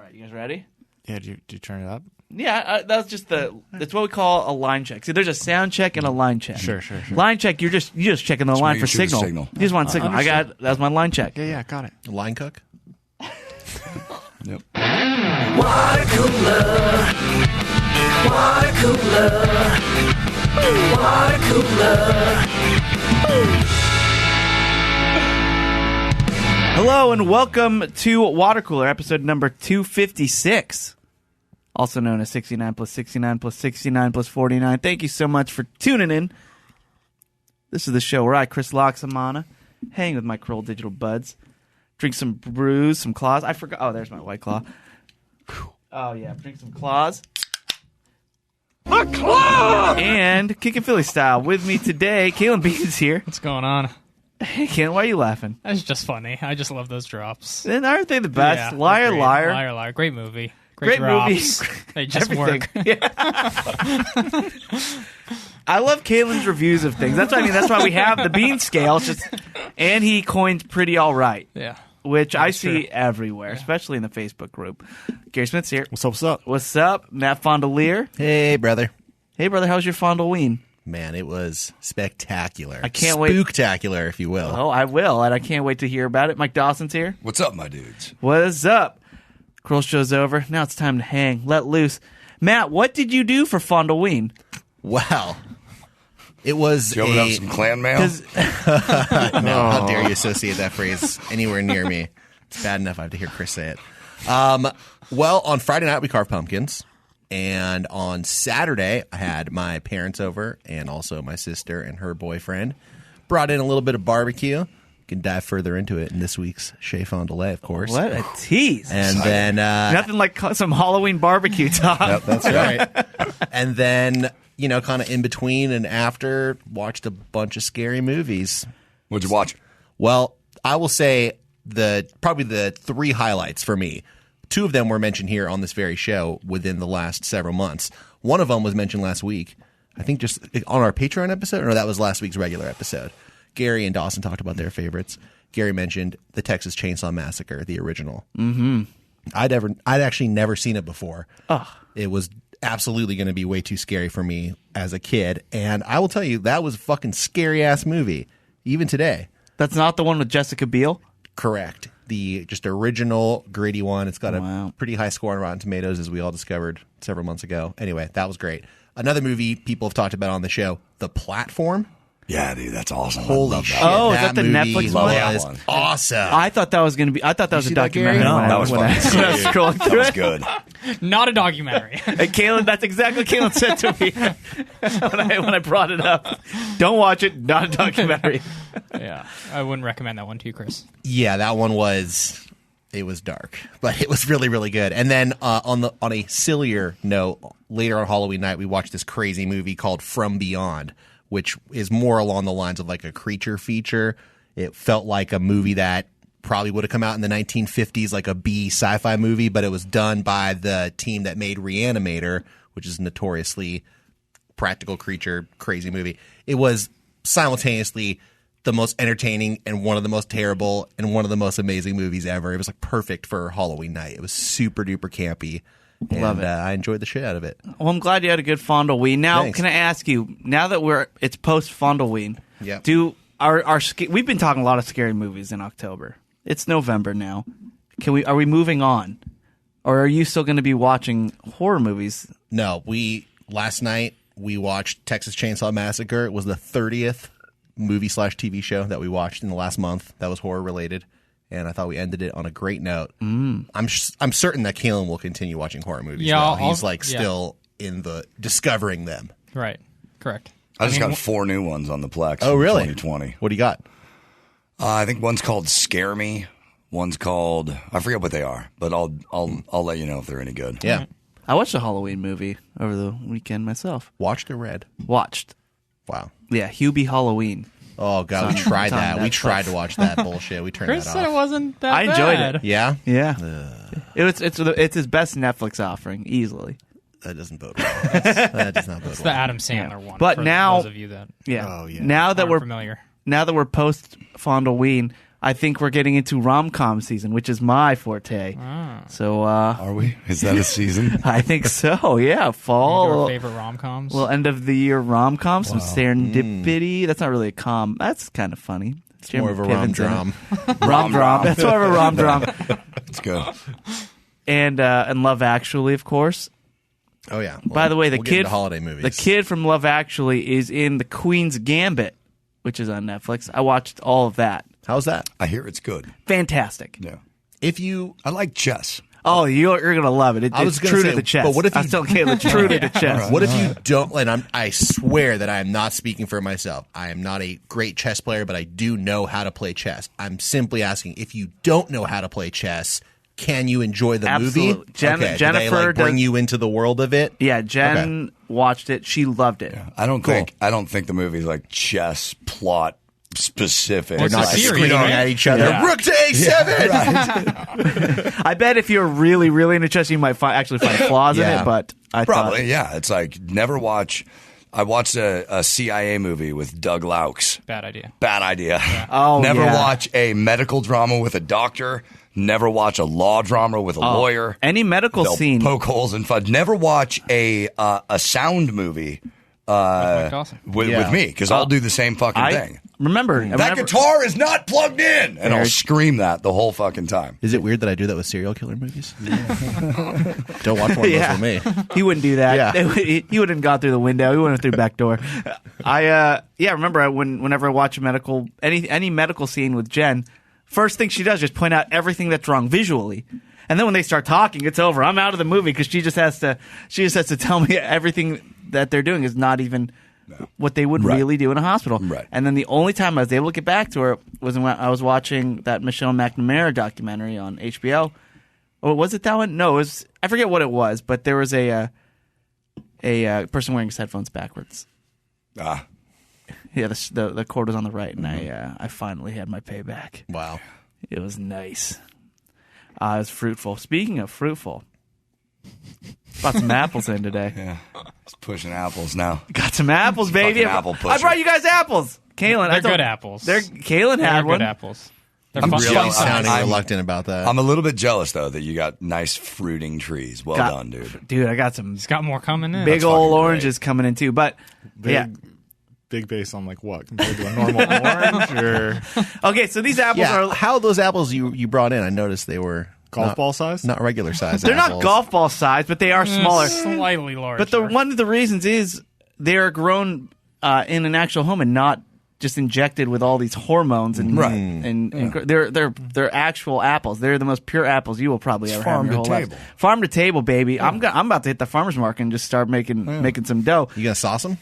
right, you guys ready? Yeah, did you turn it up? Yeah, that's just that's what we call a line check. See, there's a sound check and a line check. Sure. Line check, you're just checking the line for signal. signal. You just want signal. That was my line check. Yeah, got it. Line cook? Yep. Watercooler. Hello and welcome to Watercooler, episode number 256. Also known as 69 plus 69 plus 69 plus 49. Thank you so much for tuning in. This is the show where I, Chris Laxamana, hang with my Kroll Digital buds, drink some brews, some claws. I forgot. Oh, there's my White Claw. Oh, yeah. Drink some claws. A claw! And Kickin' Philly style. With me today, Caelan Biehn here. What's going on? Hey, Caelan, why are you laughing? That's just funny. I just love those drops. And aren't they the best? Yeah, Liar, great. liar. Liar, liar. Great movie. Great drops. movie. They just Everything. work. Yeah. I love Caelan's reviews of things. That's what I mean. That's why we have the bean scale. It's just, and he coined pretty all right. Yeah. Which I see everywhere, especially in the Facebook group. Gary Smith's here. What's up? What's up? Matt Fondiler. Hey, brother. Hey, brother, how's your Fondilween? Man, it was spectacular. I can't wait. Spooktacular, if you will. Oh, I will, and I can't wait to hear about it. Mike Dawson's here. What's up, my dudes? What's up? Kroll show's over. Now it's time to hang. Let loose. Matt, what did you do for Fondilween? Wow. It was Did you open up some clan mail? No, how dare you associate that phrase anywhere near me. It's bad enough I have to hear Chris say it. Well, on Friday night we carved pumpkins. And on Saturday, I had my parents over and also my sister and her boyfriend. Brought in a little bit of barbecue. You can dive further into it in this week's Chez Fondiler, of course. What a tease. And then... nothing like some Halloween barbecue talk. Yep, that's right. And then, you know, kind of in between and after, watched a bunch of scary movies. What'd you watch? Well, I will say probably the three highlights for me. Two of them were mentioned here on this very show within the last several months. One of them was mentioned last week, I think just on our Patreon episode, or that was last week's regular episode. Gary and Dawson talked about their favorites. Gary mentioned the Texas Chainsaw Massacre, the original. Mm-hmm. I'd actually never seen it before. Ugh. It was absolutely going to be way too scary for me as a kid. And I will tell you, that was a fucking scary-ass movie, even today. That's not the one with Jessica Biel? Correct. The just original gritty one. It's got a Wow. pretty high score on Rotten Tomatoes, as we all discovered several months ago. Anyway, that was great. Another movie people have talked about on the show, The Platform. Yeah, dude, that's awesome. Holy shit. Oh, is that the movie Netflix one? was awesome. I thought that was going to be. I thought that was a see that, documentary. Gary? when I- That was when I fucking when I was sick. scrolling That through was it. good. Not a documentary. And Caelan, that's exactly what Caelan said to me when I brought it up. Don't watch it. Not a documentary. Yeah. I wouldn't recommend that one to you, Chris. Yeah, that one was. It was dark, but it was really, really good. And then on a sillier note, later on Halloween night, we watched this crazy movie called From Beyond, which is more along the lines of like a creature feature. It felt like a movie that probably would have come out in the 1950s, like a B sci-fi movie, but it was done by the team that made Reanimator, which is a notoriously practical creature, crazy movie. It was simultaneously the most entertaining and one of the most terrible and one of the most amazing movies ever. It was like perfect for Halloween night. It was super duper campy. Love it. I enjoyed the shit out of it. Well, I'm glad you had a good Fondilween. Now, Thanks. can I ask you? Now that it's post Fondilween, Yep. we've been talking a lot of scary movies in October. It's November now. Are we moving on, or are you still going to be watching horror movies? No, last night we watched Texas Chainsaw Massacre. It was the 30th movie/TV show that we watched in the last month that was horror related, and I thought we ended it on a great note. I'm certain that Caelan will continue watching horror movies. Yeah, though. I'll- He's like yeah. still in the discovering them. Right. Correct. I just mean, got 4 new ones on the Plex. Oh, in really? 2020. What do you got? I think one's called Scare Me. One's called, I forget what they are, but I'll let you know if they're any good. Yeah, I watched a Halloween movie over the weekend myself. watched or read? Watched. Wow. Yeah, Hubie Halloween. Oh god, we It's on- tried it's on that. We Netflix. tried to watch that bullshit. We turned Chris that said it off. wasn't that I enjoyed bad. it. Yeah, Yeah, it's his best Netflix offering easily. that doesn't bode well. That does not bode It's the well. Adam Sandler one. But for now- those of you that Yeah. Oh, yeah. Now that aren't we're familiar. post Fondilween, I think we're getting into rom-com season, which is my forte. So, Are we? Is that a season? I think so. Yeah, fall. Our favorite rom-coms. Well, end of the year rom-com, some serendipity. That's not really a com. That's kind of funny. It's more of a rom-dram. Rom-dram. That's more of a rom-dram. Let's go. And Love Actually, of course. Oh yeah. By the way, we'll get into holiday movies. The kid from Love Actually is in The Queen's Gambit, which is on Netflix. I watched all of that. How's that? I hear it's good. Fantastic. Yeah. I like chess. Oh, you're gonna love it. It's true to the chess. But what if I was telling Caleb, it's true to the chess. What if you don't? And I swear that I am not speaking for myself. I am not a great chess player, but I do know how to play chess. I'm simply asking, if you don't know how to play chess, can you enjoy the movie? Jennifer do they, bring you into the world of it? Yeah, Jen watched it. She loved it. Yeah. I don't think the movie's like chess plot specific. They're not screaming at each other. Yeah. Rook to A7. I bet if you're really, really into chess, you might actually find flaws in it. But I probably thought, it's like never watch. I watched a CIA movie with Doug Laux. Bad idea. Yeah. Oh, never yeah. watch a medical drama with a doctor. Never watch a law drama with a lawyer. Any medical They'll scene. poke holes in fun. Never watch a sound movie with me, because I'll do the same fucking thing. Remember, That guitar is not plugged in, and I'll scream that the whole fucking time. Is it weird that I do that with serial killer movies? Don't watch one of those with me. He wouldn't do that. Yeah. He wouldn't have gone through the window. He went through the back door. Remember whenever I watch any medical scene with Jen, first thing she does is just point out everything that's wrong visually. And then when they start talking, it's over. I'm out of the movie because she just has to tell me everything that they're doing is not even what they would really do in a hospital. Right. And then the only time I was able to get back to her was when I was watching that Michelle McNamara documentary on HBO. Or was it that one? No, I forget what it was, but there was a person wearing his headphones backwards. Yeah, the cord was on the right, and I finally had my payback. Wow. It was nice. It was fruitful. Speaking of fruitful, brought some apples in today. Yeah, just pushing apples now. Got some apples, baby. Apple pusher. I brought you guys apples. Caelan, They're good apples. Caelan had They're one. good apples. They're I'm fun. really Sounding I'm- reluctant about that. I'm a little bit jealous though that you got nice fruiting trees. Well done, dude. Dude, I got some He's got more coming in. big That's old fucking oranges coming in too. But Big based on like what compared to a normal orange or okay, so these apples are how those apples you brought in? I noticed they were golf ball size? not regular size. they're not apples. golf ball size, but they are smaller. Slightly larger. But one of the reasons is they are grown in an actual home and not just injected with all these hormones and and they're actual apples. They're the most pure apples you will probably ever have farm in your to whole table. life. Farm to table, baby. Yeah. I'm about to hit the farmer's market and just start making some dough. You gonna sauce them?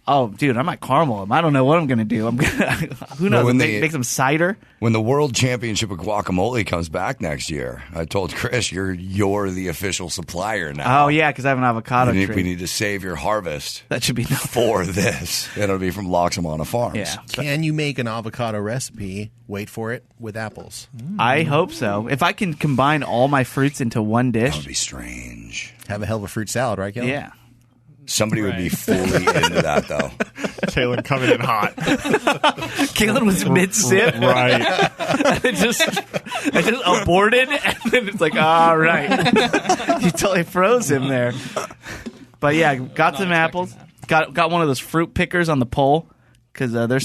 Oh, dude, I might caramel them. I don't know what I'm gonna do. Who knows? when Make some cider. When the World Championship of Guacamole comes back next year, I told Chris you're the official supplier now. Oh yeah, because I have an avocado we tree. need to save your harvest. That should be enough. For this. It'll be from Laxamana Farms. Yeah. Can you make an avocado recipe? Wait for it, with apples. I hope so. If I can combine all my fruits into one That dish. would be strange. Have a hell of a fruit salad, right, Kelly? Yeah. Somebody would be fully into that, though. Caelan coming in hot. Caelan was mid-sip. Right. And it just aborted, and then it's like, all right. You totally froze him there. But yeah, got some apples. Got one of those fruit pickers on the pole. Because there's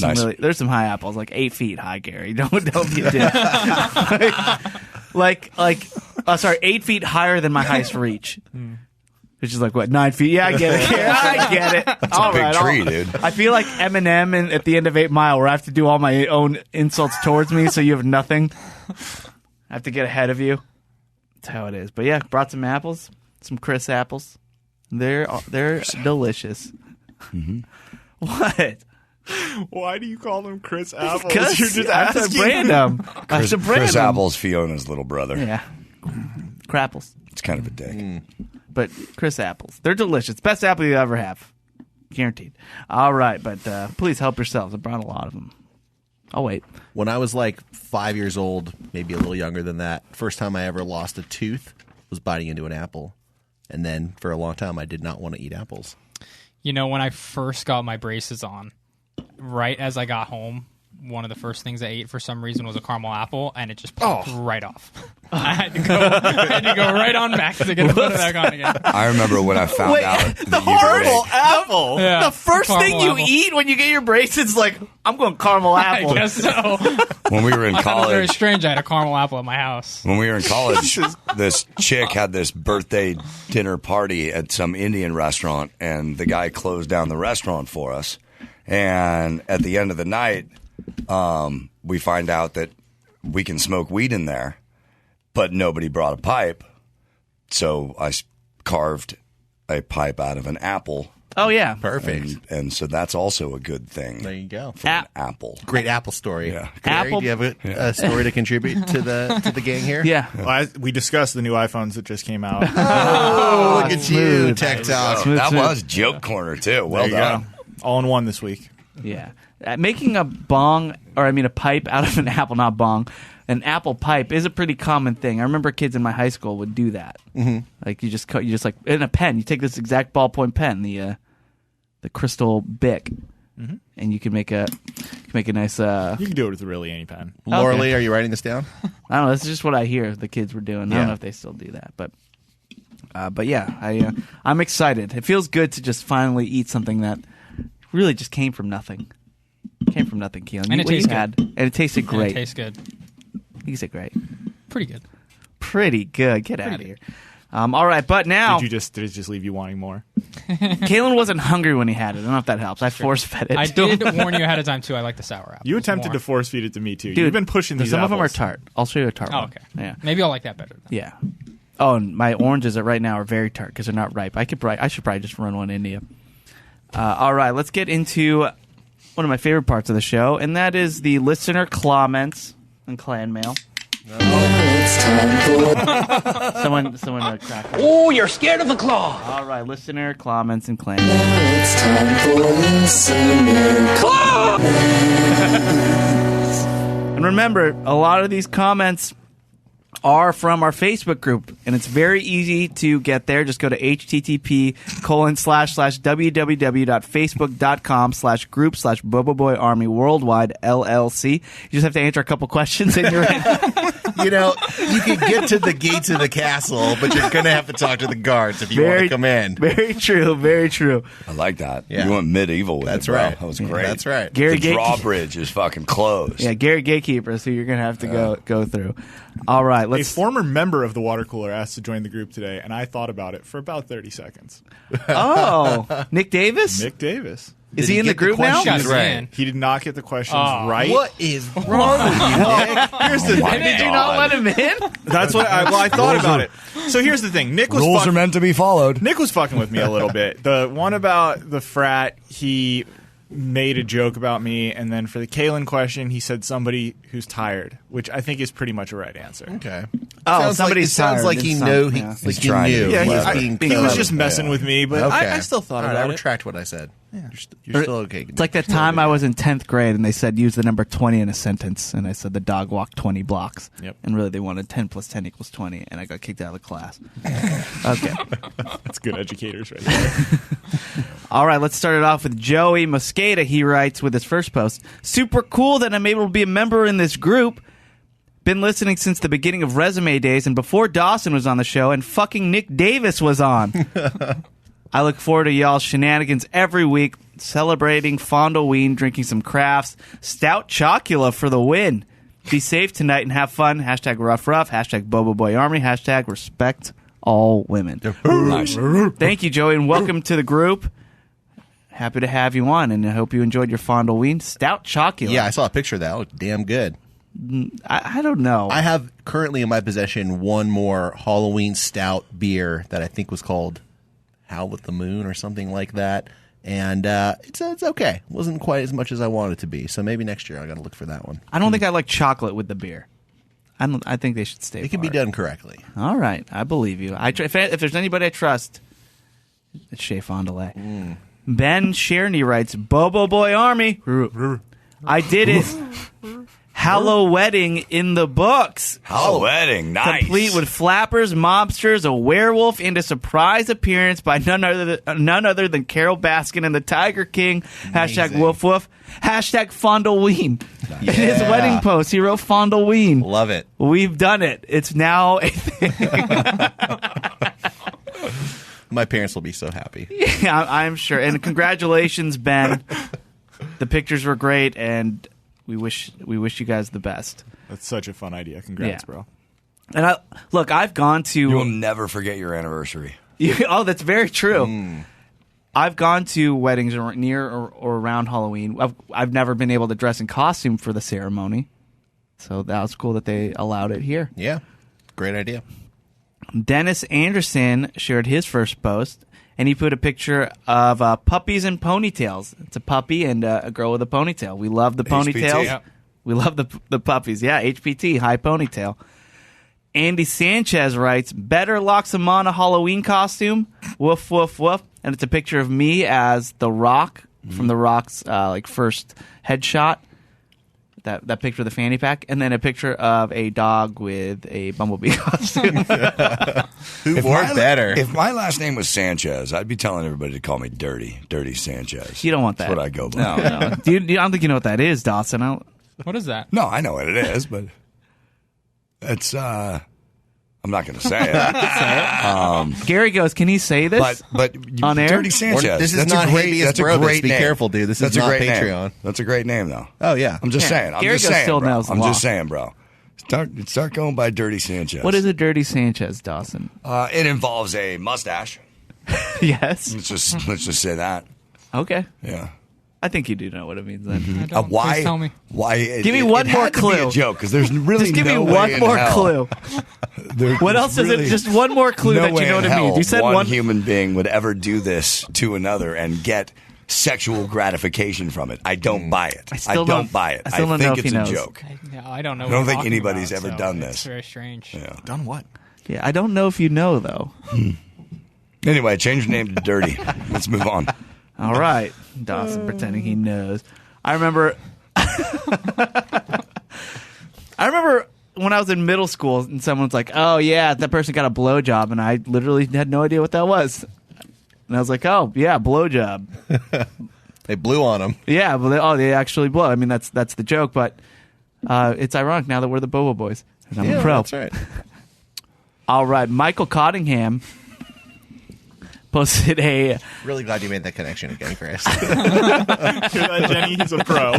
some high apples, like 8 feet high, Gary. Don't be a dick. 8 feet higher than my highest reach. Which is like, what, 9 feet? Yeah, I get it. Yeah, I get it. It's a big tree, dude. I feel like Eminem at the end of 8 Mile, where I have to do all my own insults towards me, so you have nothing. I have to get ahead of you. That's how it is. But yeah, brought some apples, some Chris apples. They're delicious. Mm-hmm. What? Why do you call them Chris apples? Because You're just I have to asking. brand them. I have to brand Chris them. Apple's Fiona's little brother. Yeah. Crapples. It's kind of a dick. But Chris apples. They're delicious. Best apple you ever have. Guaranteed. All right, but please help yourselves. I brought a lot of them. I'll wait. When I was like 5 years old, maybe a little younger than that, first time I ever lost a tooth was biting into an apple. And then for a long time, I did not want to eat apples. You know, when I first got my braces on, right as I got home, one of the first things I ate for some reason was a caramel apple, and it just popped right off. I had to go right on back to get it put it back on again. I remember when I found out the that caramel apple. Yeah, the first thing you apple. eat when you get your braces, like, I'm going caramel apple. I guess so. when we were in I thought it was very college. strange. I had a caramel apple at my house. When we were in college, this chick had this birthday dinner party at some Indian restaurant, and the guy closed down the restaurant for us. And at the end of the night, we find out that we can smoke weed in there, but nobody brought a pipe. So I carved a pipe out of an apple. Oh, yeah. Perfect. And so that's also a good thing. There you go. For an apple. Great Apple story. Yeah. Gary, Apple- do you have a story to contribute to the gang here? Yeah. Well, we discussed the new iPhones that just came out. Oh, look at you, smooth. Tech Talk. Smooth, That smooth. was joke corner, too. Well There you done. go. All in one this week. Yeah. Making a a pipe out of an apple, not bong, an apple pipe is a pretty common thing. I remember kids in my high school would do that. Mm-hmm. Like you just like in a pen, you take this exact ballpoint pen, the crystal Bic, and you can make a nice. You can do it with really any pen. Laura Okay. Lee, are you writing this down? I don't know. This is just what I hear the kids were doing. I don't know if they still do that, but yeah, I'm excited. It feels good to just finally eat something that really just came from nothing. Came from nothing, Caelan. And it tastes good. And it tasted great. It tastes good. You said great. Pretty good. Pretty good. Get out of here. All right, but now Did it just leave you wanting more? Caelan wasn't hungry when he had it. I don't know if that helps. I force fed it. I to him. did warn you ahead of time, too. I like the sour apple. You attempted to force feed it to me, too. Dude, You've been pushing these some of them are apples. tart. I'll show you a tart Oh, one. okay. Yeah. Maybe I'll like that better. Then. Yeah. Oh, and my oranges right now are very tart because they're not ripe. I should probably just run one India. All right, let's get into one of my favorite parts of the show, and that is the listener comments and clan mail. Someone crack. Oh, you're scared of a claw. All right, listener comments and clan mail. It's time for listener comments. And remember, a lot of these comments are from our Facebook group, and it's very easy to get there. Just go to http://www.facebook.com/group/Bobo Army Worldwide LLC. You just have to answer a couple questions and you're in. You know, you can get to the gates of the castle, but you're going to have to talk to the guards if you want to come in. Very true, very true. I like that. Yeah. You went medieval with That's it, bro. right. That was great. That's right. Gary The Gate- drawbridge is fucking closed. Yeah, Gary Gatekeeper is who you're going to have to go through. All right, A let's. former member of the Watercooler asked to join the group today, and I thought about it for about 30 seconds. Oh, Nick Davis? Nick Davis. Is Did he in the get group now? questions Got right? in. He did not get the questions Oh. right. What is wrong with you, Nick? Here's the thing. Did you not let him in? That's what I thought about it. So here's the thing. Nick was Rules are meant to be followed. Nick was fucking with me a little bit. The one about the frat, he made a joke about me, and then for the Caelan question, he said somebody who's tired, which I think is pretty much a right answer. Okay. Oh, somebody's sounds like he tired. knew he, Yeah. like He's he trying to knew. be Yeah, he was clever. being he was clever. just messing with me, but Okay. I still thought All right, about I it. retract what I said. You're still okay. It's like that time I was in 10th grade and they said use the number 20 in a sentence, and I said the dog walked 20 blocks. Yep. And really they wanted 10 plus 10 equals 20, and I got kicked out of the class. Okay. That's good educators right there. All right, let's start it off with Joey Mosqueda. He writes with his first post, super cool that I'm able to be a member in this group. Been listening since the beginning of Resume Days and before Dawson was on the show and fucking Nick Davis was on. I look forward to y'all's shenanigans every week, celebrating Fondilween, drinking some crafts, stout chocula for the win. Be safe tonight and have fun. Hashtag rough, hashtag Bobo Boy Army, hashtag respect all women. Nice. Thank you, Joey, and welcome to the group. Happy to have you on, and I hope you enjoyed your Fondilween. Stout chocula. Yeah, I saw a picture of that. It looked damn good. I don't know. I have currently in my possession one more Halloween stout beer that I think was called Howl with the Moon or something like that. And it's okay. It wasn't quite as much as I wanted it to be. So maybe next year I got to look for that one. I don't think I like chocolate with the beer. I think they should stay It can be apart. done correctly. All right, I believe you. If there's anybody I trust, it's Shea Fondiler. Ben Sherny writes, Bobo Boy Army. I did it. Hallow Wedding in the books. Hallow Wedding, nice. Complete with flappers, mobsters, a werewolf, and a surprise appearance by none other than Carol Baskin and the Tiger King. Amazing. #Woof Woof. #Fondilween. In his wedding post, he wrote Fondilween. Love it. We've done it. It's now a thing. My parents will be so happy. Yeah, I'm sure. And congratulations, Ben. The pictures were great, and we wish you guys the best. That's such a fun idea. Congrats, bro. And I've gone to. You will never forget your anniversary. Oh, that's very true. I've gone to weddings near or around Halloween. I've never been able to dress in costume for the ceremony, so that was cool that they allowed it here. Yeah, great idea. Dennis Anderson shared his first post, and he put a picture of puppies and ponytails. It's a puppy and a girl with a ponytail. We love the ponytails. Yep. We love the puppies. Yeah, HPT, high ponytail. Andy Sanchez writes, better Laxamana Halloween costume. Woof, woof, woof. And it's a picture of me as The Rock from The Rock's first headshot. That picture of the fanny pack, and then a picture of a dog with a bumblebee costume. Who worked better? If my last name was Sanchez, I'd be telling everybody to call me Dirty Sanchez. You don't want that. That's what I go by. No. I don't think you know what that is, Dawson. What is that? No, I know what it is, but it's I'm not going to say it. Gary goes, can he say this? But on air? Dirty Sanchez. This is that's not a great, habeas that's a corpus. great Be name. careful, dude. This That's is a not great Patreon. Name. That's a great name, though. Oh, yeah. I'm just saying. Gary goes still bro. knows the I'm law. just saying, bro. Start going by Dirty Sanchez. What is a Dirty Sanchez, Dawson? It involves a mustache. Yes. Let's just say that. Okay. Yeah. I think you do know what it means then. I don't. Why? Please tell me. Why? Give me one more had to clue. be a joke because there's really Just give no me way one in more hell. clue. What else is it? Just one more clue no that you way know what in it means. hell You said one human being would ever do this to another and get sexual gratification from it. I don't buy it. I don't buy it. I still don't think know if it's he a knows. joke. I don't know. I what don't you're think talking anybody's about, ever so done It's this. very strange. Yeah. Done what? Yeah, I don't know if you know, though. Anyway, change your name to Dirty. Let's move on. All right. Dawson pretending he knows. I remember when I was in middle school and someone's like, oh, yeah, that person got a blowjob. And I literally had no idea what that was. And I was like, oh, yeah, blowjob. They blew on him. Yeah, well, they actually blow. I mean, that's the joke. But it's ironic now that we're the Bobo Boys. And I'm a pro. That's right. All right. Michael Cottingham posted a... Really glad you made that connection again, Chris. Hear that, Jenny? He's a pro.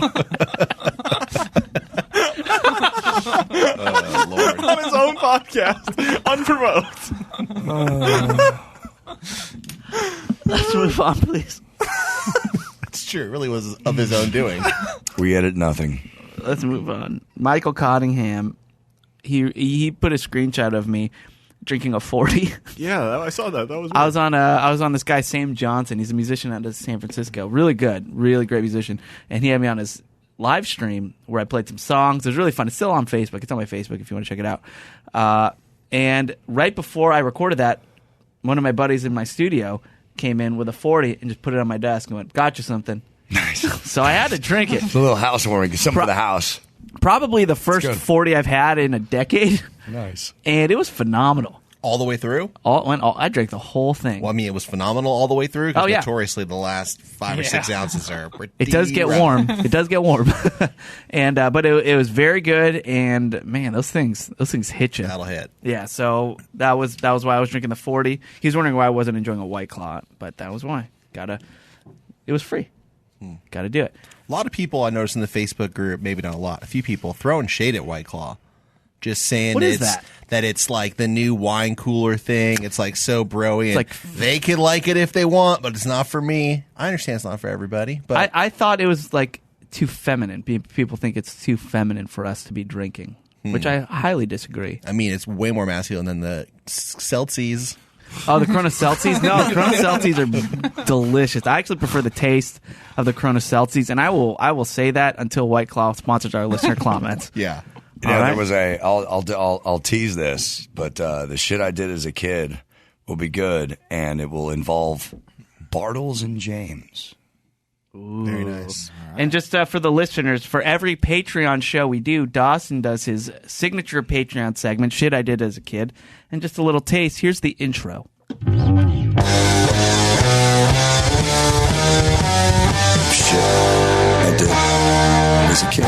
Oh, Lord. On his own podcast, unprovoked. Let's move on, please. It's true. It really was of his own doing. We edit nothing. Let's move on. Michael Cottingham, he put a screenshot of me drinking a 40. Yeah, I saw that. That was. I was on this guy Sam Johnson. He's a musician out of San Francisco. Really good, really great musician. And he had me on his live stream where I played some songs. It was really fun. It's still on Facebook. It's on my Facebook if you want to check it out. And right before I recorded that, one of my buddies in my studio came in with a 40 and just put it on my desk and went, "Got you something." Nice. So I had to drink it. It's a little housewarming. Something for the house. Probably the first good. 40 I've had in a decade. Nice. And it was phenomenal. All the way through? I drank the whole thing. Well, I mean, it was phenomenal all the way through. 'Cause Oh, yeah. Notoriously, the last 5 or 6 ounces are pretty It does get rough. warm. It does get warm. And but it was very good. And man, those things hit you. That'll hit. Yeah. So that was why I was drinking the 40. He's wondering why I wasn't enjoying a White Claw, but that was why. It was free. Got to do it. A lot of people I noticed in the Facebook group, maybe not a lot, a few people throwing shade at White Claw. Just saying What is that? that it's like the new wine cooler thing. It's like so broy. And like- they could like it if they want, but it's not for me. I understand it's not for everybody. But I thought it was like too feminine. People think it's too feminine for us to be drinking, which I highly disagree. I mean, it's way more masculine than the Celsius. Oh, the Corona Seltzies? No, the Corona Seltzies are delicious. I actually prefer the taste of the Corona Seltzies, and I will say that until White Claw sponsors our listener comments. Yeah. Yeah, All right. there was I'll tease this, but the shit I did as a kid will be good, and it will involve Bartles and James. Very nice. And just for the listeners, for every Patreon show we do, Dawson does his signature Patreon segment, Shit I Did as a Kid. And just a little taste, here's the intro. Shit, I did as a kid.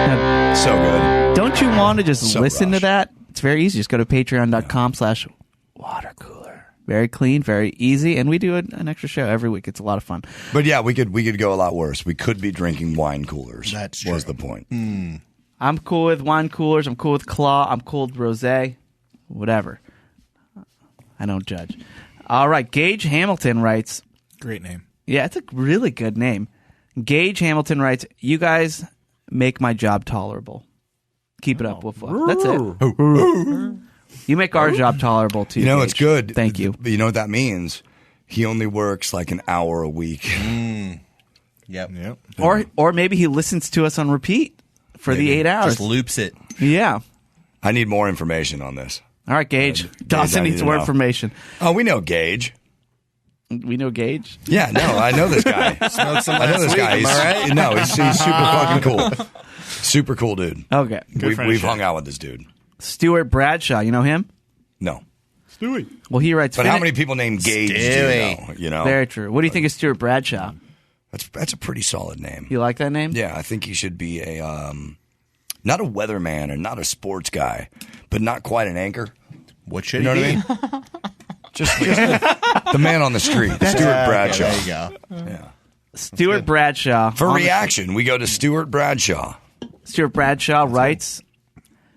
Now, So good. don't you want to just So listen to rush. that? It's very easy. Just go to patreon.com/watercooler. Very clean, very easy, and we do an extra show every week. It's a lot of fun. But yeah, we could go a lot worse. We could be drinking wine coolers. That's was true. the point. I'm cool with wine coolers. I'm cool with Claw. I'm cool with Rosé. Whatever. I don't judge. All right. Gage Hamilton writes. Great name. Yeah, it's a really good name. Gage Hamilton writes, you guys make my job tolerable. Keep it up, Woof Woof. That's it. You make our job tolerable, too, You know, Gage. it's good. Thank you. But you know what that means? He only works like an hour a week. Yep. Or maybe he listens to us on repeat for the 8 hours. Just loops it. Yeah. I need more information on this. All right, Gage. Dawson I need needs to more know. information. Oh, we know Gage. We know Gage? Yeah, no, I know this guy. Smoked some I know last this week, guy. am I right? No, he's super fucking cool. Super cool dude. Okay. We've hung out with this dude. Stuart Bradshaw. You know him? No. Well, he writes... But how many people named Gage do you Stewie. know? You know? Very true. What do you think of Stuart Bradshaw? That's a pretty solid name. You like that name? Yeah, I think he should be a not a weatherman and not a sports guy, but not quite an anchor. What should You know he what I be? mean? Just the man on the street, Stuart Bradshaw. There you go. Yeah. Stuart Bradshaw. For on the- reaction, we go to Stuart Bradshaw. Stuart Bradshaw writes,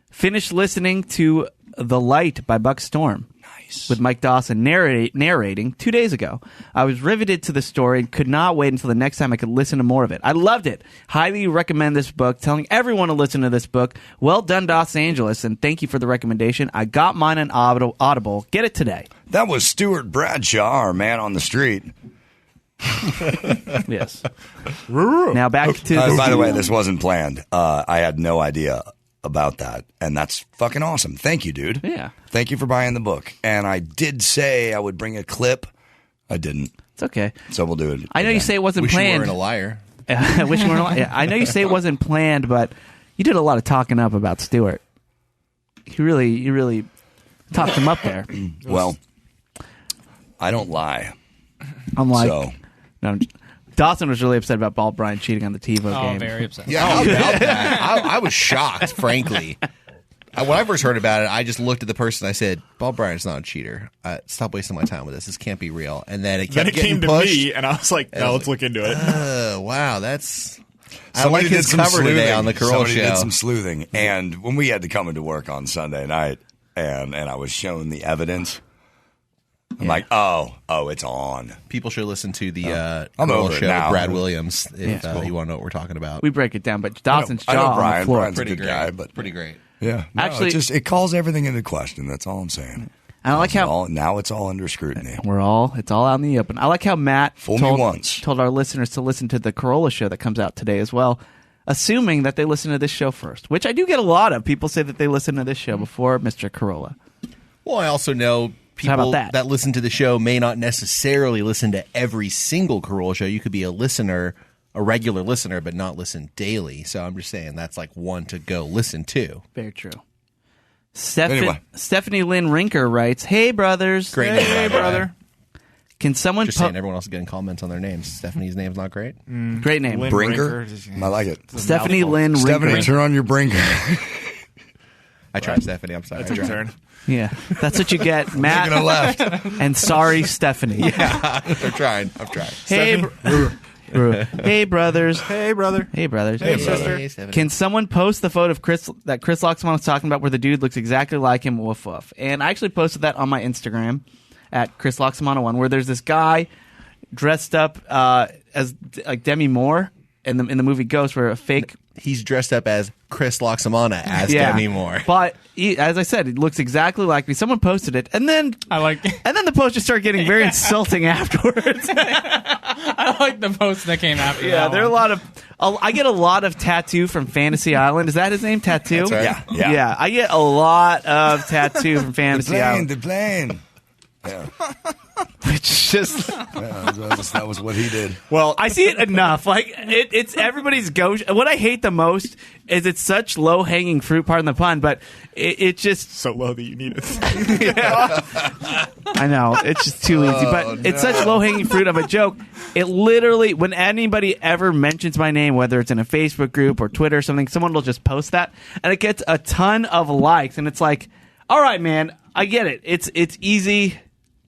finished listening to The Light by Buck Storm. Nice. With Mike Dawson narrating 2 days ago. I was riveted to the story and could not wait until the next time I could listen to more of it. I loved it. Highly recommend this book, telling everyone to listen to this book. Well done, Los Angeles, and thank you for the recommendation. I got mine on Audible. Get it today. That was Stuart Bradshaw, our man on the street. Yes. Now back to By the way, this wasn't planned. I had no idea about that, and that's fucking awesome. Thank you, dude. Yeah. Thank you for buying the book. And I did say I would bring a clip. I didn't, It's okay. so we'll do it. I know you again. say it wasn't Wish you planned. weren't a liar. I wish you weren't. Yeah, I know you say it wasn't planned, but you did a lot of talking up about Stuart. You really talked him up there. Well, I don't lie. I'm like, So no, Dawson was really upset about Ball Bryant cheating on the TiVo Oh, game. very upset. Yeah, how about that? I was shocked, frankly. When I first heard about it, I just looked at the person. I said, "Bob Bryant's not a cheater. Stop wasting my time with this. This can't be real." And then it kept Then it getting came to pushed. me, and I was like, no, let's look into it. Wow, that's. I somebody like did his some cover today sleuthing. on the Corolla Somebody show. did some sleuthing, and when we had to come into work on Sunday night, and I was shown the evidence, I'm like, oh, it's on. People should listen to the I'm Corolla over it show now. with Brad Williams if Yeah. you want to know what we're talking about. We break it down, but Dawson's I know jaw on the Brian. floor. Brian's a Pretty good great. guy, but Pretty great. yeah, no, Actually- it calls everything into question. That's all I'm saying. And I like how Now it's all under scrutiny. it's all out in the open. I like how Matt Fool me once. told our listeners to listen to the Corolla show that comes out today as well, assuming that they listen to this show first, which I do get a lot of. People say that they listen to this show before Mr. Corolla. Well, I also know how about people that? listen to the show may not necessarily listen to every single Corolla show. You could be a listener, a regular listener, but not listen daily. So I'm just saying that's like one to go listen to. Very true. Anyway. Stephanie Lynn Rinker writes, "Hey brothers, Great name, by the way. brother. Can someone Just saying, everyone else is getting comments on their names. Stephanie's name's not great. great name, Lynn Brinker? Brinker. I like it. Stephanie mouthful. Lynn Stephanie, Rinker." turn on your brinker. I tried Stephanie. I'm sorry. That's a I tried. turn. Yeah, that's what you get, Taking a Matt. left. And sorry, Stephanie. I'm trying. I've tried. Hey, hey brothers. Hey, brother. Hey brothers. Hey, sister. Hey, Stephanie. Can someone post the photo of Chris that Chris Laxamana was talking about, where the dude looks exactly like him? Woof woof. And I actually posted that on my Instagram at Chris Laxamana1, where there's this guy dressed up as like Demi Moore in the movie Ghost, where a fake. He's dressed up as Chris Loxamana as Demi Moore. But as I said, it looks exactly like me. Someone posted it, and then the post just started getting very insulting afterwards. I like the post that came after. Yeah, that there are a one. lot of. I get a lot of Tattoo from Fantasy Island. Is that his name? Tattoo. That's right. Yeah. I get a lot of Tattoo from The Fantasy plane, Island. the plane. Yeah. which just That was what he did. Well, I see it enough. Like it's everybody's go. What I hate the most is it's such low hanging fruit. Pardon the pun, but it just so low that you need it. I know it's just too easy. But it's such low hanging fruit of a joke. It literally, when anybody ever mentions my name, whether it's in a Facebook group or Twitter or something, someone will just post that, and it gets a ton of likes. And it's like, all right, man, I get it. It's easy.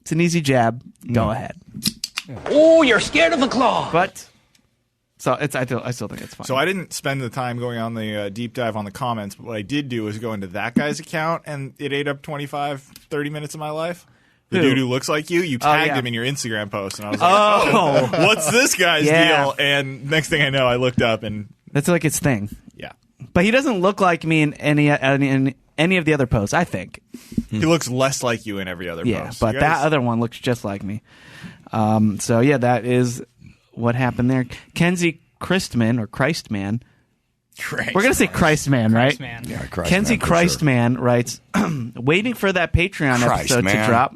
It's an easy jab. Go ahead. Oh, you're scared of a claw. But so I still think it's fine. So I didn't spend the time going on the deep dive on the comments, but what I did do was go into that guy's account, and it ate up 25, 30 minutes of my life. The Who? dude who looks like you tagged yeah. him in your Instagram post, and I was like, what's this guy's Yeah. deal? And next thing I know, I looked up, and That's like his thing. yeah. But he doesn't look like me in any of the other posts, I think. He looks less like you in every other Yeah, post. but You guys- that other one looks just like me. So yeah, that is what happened there. Kenzie Christman or Christman. We're gonna say Christman, right? Man. Yeah, Christ, Kenzie man, for sure. Christman writes, waiting for that Patreon Christ, episode to man. drop.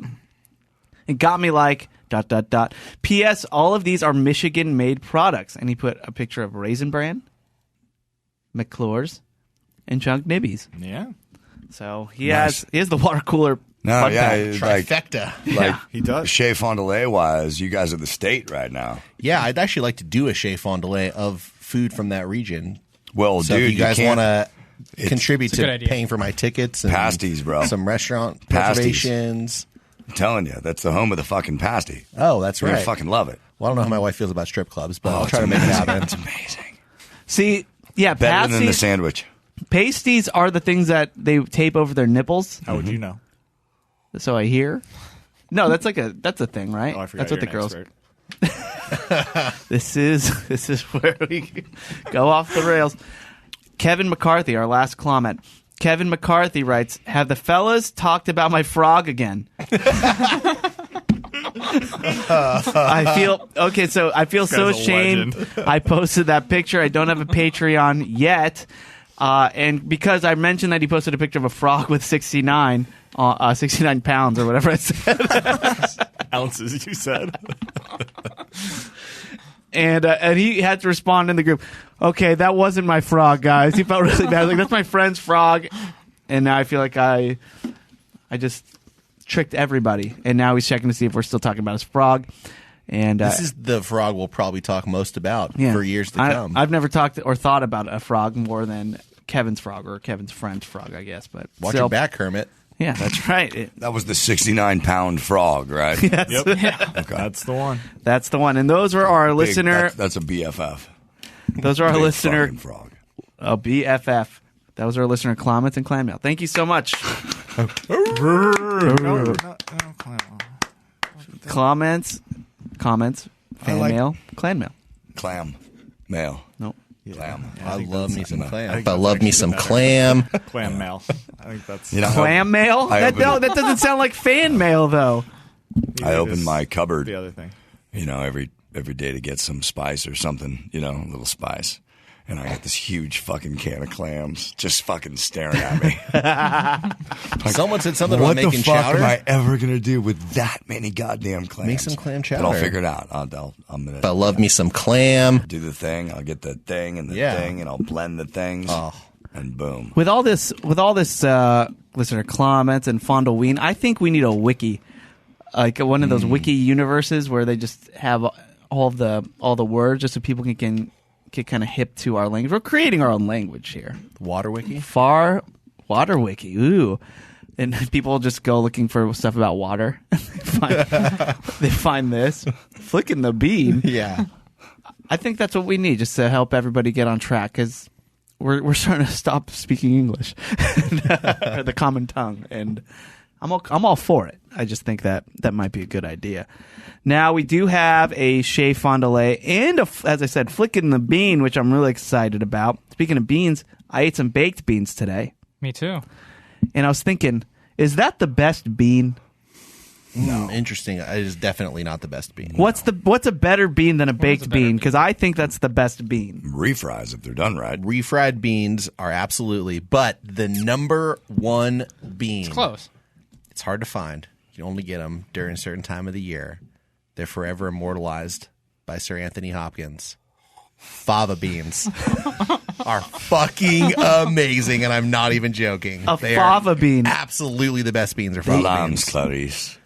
It got me like ... P.S. All of these are Michigan-made products, and he put a picture of Raisin Bran, McClure's, and Chunk Nibbies. Yeah, So he Nice. has the water cooler. No, fun yeah, fact. it's like Trifecta. he does. Shea Fondilay wise, you guys are the state right now. Yeah, I'd actually like to do a Chez Fondilay of food from that region. Well, So dude, if you guys can't- want to contribute it's a good to idea. paying for my tickets and Pasties, bro. some restaurant Pasties. reservations. I'm telling you, that's the home of the fucking pasty. Oh, that's You're right. gonna fucking love it. Well, I don't know how my wife feels about strip clubs, but I'll it's try to make it amazing. happen. It's amazing. See, yeah, Better than the pasties, sandwich. pasties are the things that they tape over their nipples. How would you know? So I hear. No, that's a thing, right? Oh, I forgot That's what the you're an girls. expert. This is where we go off the rails. Kevin McCarthy, our last comment. Kevin McCarthy writes, "Have the fellas talked about my frog again?" I feel okay. So I feel so guy's a ashamed. legend. I posted that picture. I don't have a Patreon yet, and because I mentioned that he posted a picture of a frog with 69 pounds or whatever I said. Ounces, you said. And he had to respond in the group. Okay, that wasn't my frog, guys. He felt really bad. Like, that's my friend's frog, and now I feel like I just tricked everybody. And now he's checking to see if we're still talking about his frog. And This is the frog we'll probably talk most about yeah. for years to come. I've never talked or thought about a frog more than Kevin's frog or Kevin's friend's frog, I guess. But Watch still, your back, Kermit. Yeah, that's right. That was the 69-pound frog, right? Yep. That's the one. That's the one. And those were our Big- listener. That's a BFF. Those are our Big listener. fucking frog. BFF. That was our listener comments and clan mail. Thank you so much. Comments, fan like- mail, clan mail. Clam. Mail. Nope. Clam. I love me some clam. think I that's love me actually some better. clam. Clam mail. I think that's. You know, Clam mail? I opened- That doesn't sound like fan mail, though. I opened my cupboard, The other thing. every day to get some spice or something, a little spice. And I got this huge fucking can of clams just fucking staring at me. Someone said something What about the making fuck chowder. am I ever going to do with that many goddamn clams? Make some clam But I'll chowder. figure it out. I'm going I love me some clam. do the thing. I'll get the thing and the Yeah. thing, and I'll blend the things. Oh. And boom. With all this listener comments and Fondilween, I think we need a wiki, like one of those wiki universes where they just have all the words, just so people can get kind of hip to our language. We're creating our own language here. Water wiki. Far water wiki, ooh, and people just go looking for stuff about water. They find this, flicking the bean. Yeah. I think that's what we need, just to help everybody get on track, because we're starting to stop speaking English, or the common tongue, and I'm all for it. I just think that might be a good idea. Now we do have a Chez Fondilay and as I said, flicking the bean, which I'm really excited about. Speaking of beans, I ate some baked beans today, Me too. and I was thinking, is that the best bean? Interesting. It is definitely not the best bean. What's a better bean than a baked a better bean? bean? Because I think that's the best bean. Refries if they're done right. Refried beans are absolutely, but the number one bean. It's close. It's hard to find. You can only get them during a certain time of the year. They're forever immortalized by Sir Anthony Hopkins. Fava beans are fucking amazing, and I'm not even joking. They fava bean. Absolutely the best beans are fava Lambs, beans. Clarice.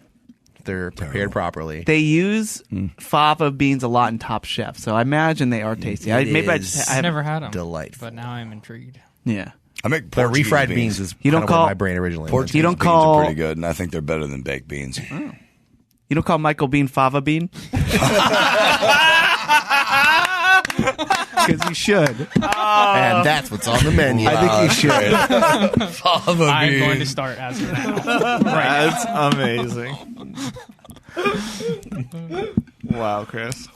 They're prepared properly. They use fava beans a lot in Top Chef, so I imagine they are tasty. It Maybe I is just I've never had them. delightful. But now I'm intrigued. yeah. I make But Portuguese refried beans is You don't kind of call- where my brain originally went. Portuguese You don't beans call- are pretty good, and I think they're better than baked beans. You don't call Michael Bean fava bean? Because you should. And that's what's on the menu. I think you should. Fava I'm beans. going to start as of now. That's amazing. Wow, Chris.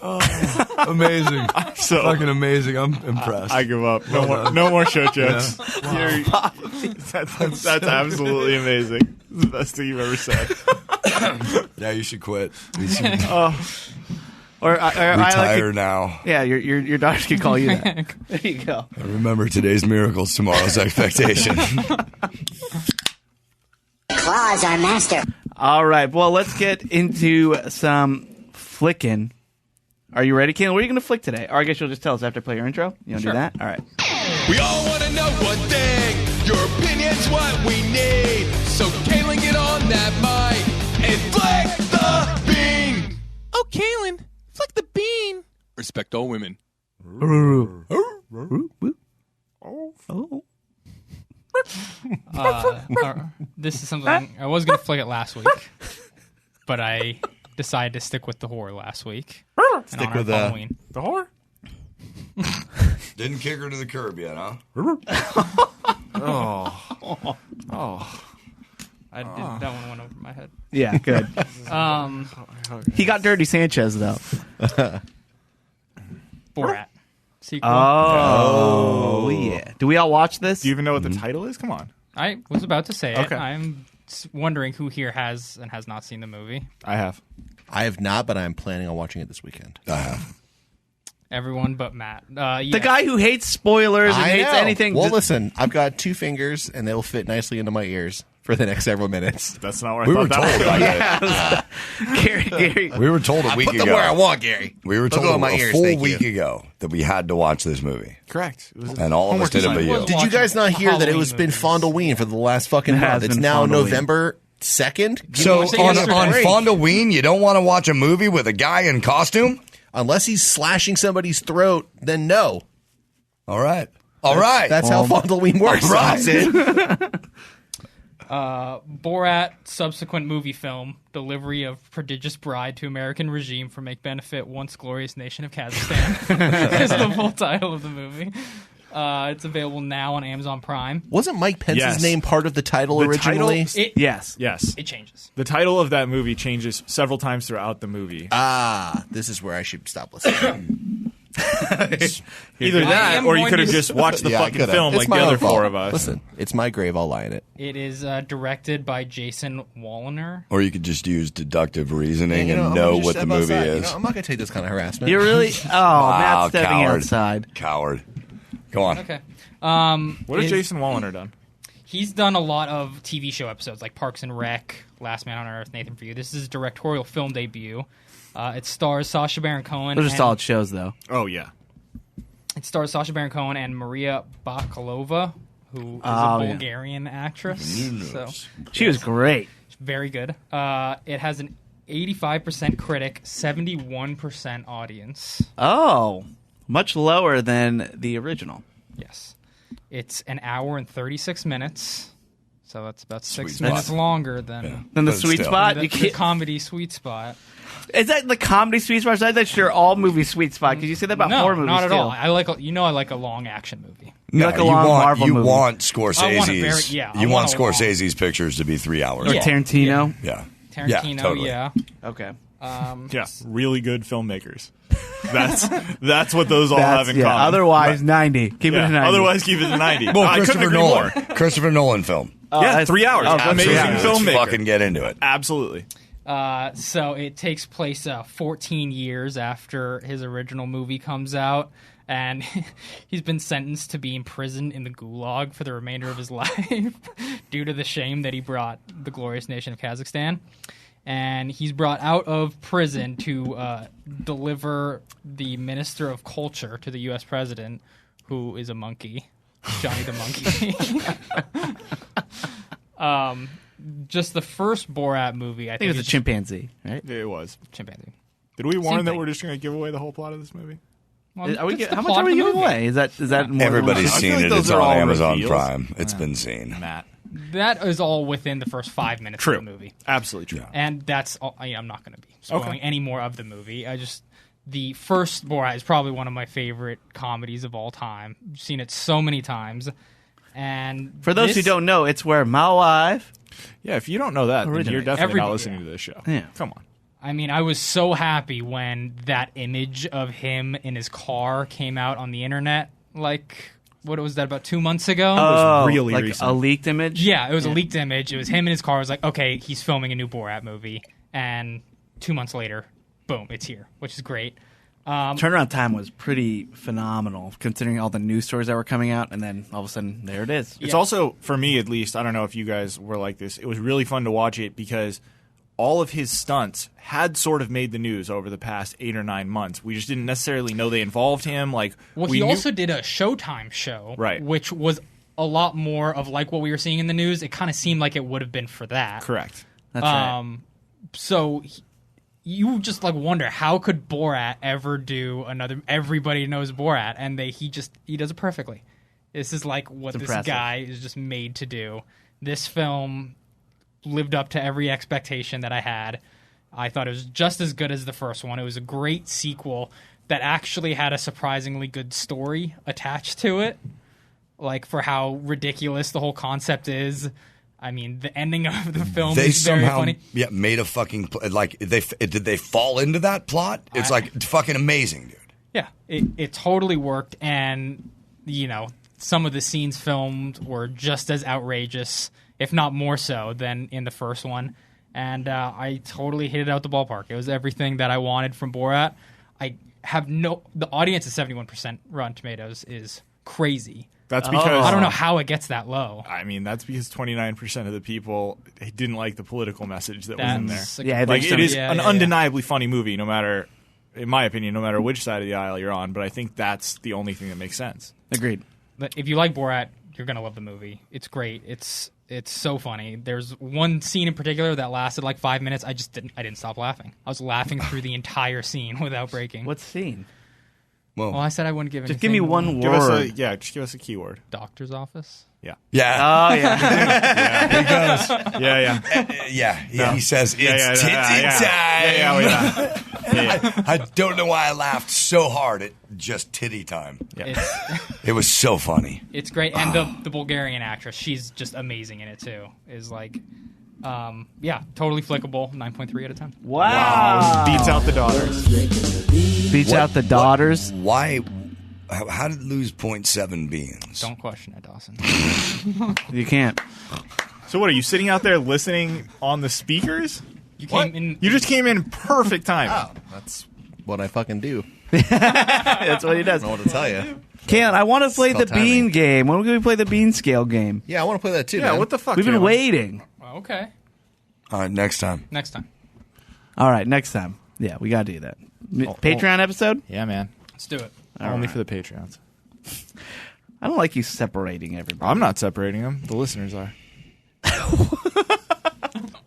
Amazing. So Fucking amazing. I'm impressed. I give up. No more show jokes. That's absolutely amazing. It's the best thing you've ever said. Yeah, you should quit. You should Or I retire like now. yeah, your daughters can call you that. There you go. Remember today's miracles, tomorrow's expectation. Claws are master. All right. Well, let's get into some flicking. Are you ready, Caelan? What are you going to flick today? Or I guess you'll just tell us after I play your intro. You want to Sure. do that? All right. We all want to know one thing. Your opinion's what we need. So Caelan, get on that mic and flick the bean. Oh, Caelan, flick the bean. Respect all women. This is something I was going to flick it last week, but I decided to stick with the horror last week. Stick with Halloween. The whore? Didn't kick her to the curb yet, huh? I did, that one went over my head. Yeah, good. He got Dirty Sanchez, though. Borat sequel. Oh, yeah. Do we all watch this? Do you even know what the title is? Come on. I was about to say it. Okay. I'm wondering who here has and has not seen the movie. I have. I have not, but I'm planning on watching it this weekend. Everyone but Matt. The guy who hates spoilers and hates anything. Well, listen, I've got 2 fingers, and they'll fit nicely into my ears for the next several minutes. That's not what We I were thought told. that was. Gary. We were told a week Put them ago. where I want, Gary. We were They'll told go in my a ears, full thank week you. ago that we had to watch this movie, Correct. It was and all of us did it but you. Did you guys not hear that it Halloween was been movies. Fondilween for the last fucking It has month? It's been now Fondilween. November 2nd. So was on yesterday. Fondilween, you don't want to watch a movie with a guy in costume? Unless he's slashing somebody's throat, then no. All right. All right. That's how Fondilween works. All right. Dawson. Borat subsequent movie film delivery of prodigious bride to American regime for make benefit once glorious nation of Kazakhstan is the full title of the movie. It's available now on Amazon Prime. Wasn't Mike Pence's Yes. name part of the title The originally? title- Yes. Yes. It changes. The title of that movie changes several times throughout the movie. This is where I should stop listening. Either I that, am or you going could have to- just watched the Yeah, I fucking could've. film It's like my the own other fault. 4 of us. Listen, it's my grave. I'll lie in it. It is directed by Jason Wallner. Or you could just use deductive reasoning I'm and gonna know just what step the movie outside. is. I'm not going to take this kind of harassment. You're really. Oh, Matt's stepping coward. outside. Coward. Go on. Okay. What has His- Jason Wallner done? He's done a lot of TV show episodes like Parks and Rec, Last Man on Earth, Nathan For You. This is his directorial film debut. It stars Sacha Baron Cohen. Those are and- solid shows, though. Oh, yeah. It stars Sacha Baron Cohen and Maria Bakalova, who is Oh, a yeah. Bulgarian actress. So She was great. very good. It has an 85% critic, 71% audience. Oh, much lower than the original. Yes. It's an hour and 36 minutes. So that's about Sweet 6 spot. minutes longer than Then the But sweet still. spot. the, You the can't, comedy sweet spot. is that the comedy sweet spot? I thought you're all movie sweet spot. Because you say that about No, horror movies not at too. all. I like a long action movie. You like a long Marvel you movie. want Scorsese's. I want a very- yeah, I you want want a long- Scorsese's pictures to be 3 hours. Or Yeah. Tarantino. Yeah. Tarantino, totally. yeah. Okay. Yeah. Really good filmmakers. That's what those all have in yeah. common. Otherwise, 90. Keep it Yeah, to 90. otherwise, keep it to 90. Well, I couldn't Christopher agree Nolan. more. Christopher Nolan film. Oh, Yeah, that's- 3 hours. oh, Amazing yeah. Let's filmmaker. fucking get into it. Absolutely. So it takes place 14 years after his original movie comes out, and he's been sentenced to be imprisoned in the gulag for the remainder of his life due to the shame that he brought the glorious nation of Kazakhstan. and he's brought out of prison to deliver the Minister of Culture to the U.S. President, who is a monkey, Johnny the Monkey. Just the first Borat movie, I think it was a chimpanzee, right? It was. Chimpanzee. Did we warn Same that thing. we're just going to give away the whole plot of this movie? Well, How that's the much plot are of we the giving movie. away? Is that more? Everybody's I feel seen like it. those It's are on all Amazon reveals. Prime. It's been seen. Matt. That is all within the first 5 minutes True. of the movie. Absolutely true. And that's all. I'm not going to be spoiling Okay. any more of the movie. The first Borat is probably one of my favorite comedies of all time. I've seen it so many times. And For those who this- don't know, it's where my wife. Yeah, if you don't know that, then you're Originate. definitely not Everybody- listening to this show. Yeah. Come on. I mean, I was so happy when that image of him in his car came out on the internet. Like, what was that, about 2 months ago? Oh, really like recent. a leaked image. Yeah, it was a leaked image. It was him in his car. I was like, okay, he's filming a new Borat movie. And 2 months later, boom, it's here, which is great. Turnaround time was pretty phenomenal, considering all the news stories that were coming out, and then all of a sudden, there it is. It's also, for me at least, I don't know if you guys were like this, it was really fun to watch it because all of his stunts had sort of made the news over the past 8 or 9 months. We just didn't necessarily know they involved him. Like, Well, we he knew- also did a Showtime show, Right. which was a lot more of like what we were seeing in the news. It kind of seemed like it would have been for that. Correct. That's right. So you just like wonder, how could Borat ever do another Everybody Knows Borat? And he does it perfectly. This is like what It's this impressive. guy is just made to do. This film lived up to every expectation that I had. I thought it was just as good as the first one. It was a great sequel that actually had a surprisingly good story attached to it. Like, for how ridiculous the whole concept is. I mean, the ending of the film They is very somehow funny. made a fucking like did they fall into that plot? It's like fucking amazing, dude. Yeah, it totally worked, and some of the scenes filmed were just as outrageous, if not more so, than in the first one. And I totally hit it out the ballpark. It was everything that I wanted from Borat. The audience at 71% Rotten Tomatoes is crazy. That's because I don't know how it gets that low. I mean, that's because 29% of the people didn't like the political message that was in there. That's Yeah, Like, it is an yeah. undeniably funny movie, no matter, in my opinion, no matter which side of the aisle you're on. But I think that's the only thing that makes sense. Agreed. But if you like Borat, you're gonna love the movie. It's great. It's so funny. There's one scene in particular that lasted like 5 minutes. I didn't stop laughing. I was laughing through the entire scene without breaking. What scene? Well, I said I wouldn't give Just give me anything. one Give word. just give us a keyword. Doctor's office. Yeah. Yeah, Oh yeah. Yeah. He says it's titty time. I don't know why I laughed so hard at just titty time. It was so funny. It's great, and the Bulgarian actress, she's just amazing in it too. Is like, totally flickable. 9.3 out of 10. Wow. Beats out the daughters. Beats out the daughters. Why? How did it lose 0.7 beans? Don't question it, Dawson. You can't. So what, are you sitting out there listening on the speakers? You came in. You just came in perfect time. Oh, that's what I fucking do. That's what he does. I don't know what to tell you. Caelan, I want to play the called timing. bean game. When are we going to play the bean scale game? Yeah, I want to play that too. Yeah, man. what the fuck? We've been Caleb? waiting. Okay, All right, next time. next time. All right, next time. Yeah, we got to do that. Patreon episode? Yeah, man. Let's do it. Only for the Patreons. I don't like you separating everybody. I'm not separating them. The listeners are.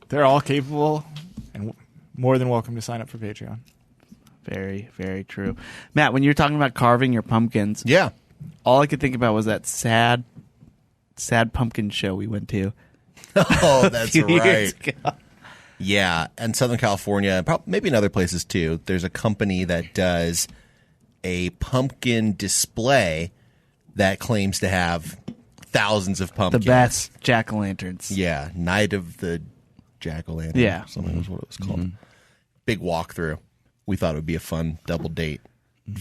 They're all capable and more than welcome to sign up for Patreon. Very, very true. Matt, when you were talking about carving your pumpkins, Yeah. all I could think about was that sad pumpkin show we went to. Oh, a that's few years right. ago. Yeah, and Southern California, maybe in other places too. There's a company that does a pumpkin display that claims to have thousands of The pumpkins. best jack-o'-lanterns. Yeah, Night of the Jack-o'-lantern. Yeah. Something was what it was called. Big walkthrough. We thought it would be a fun double date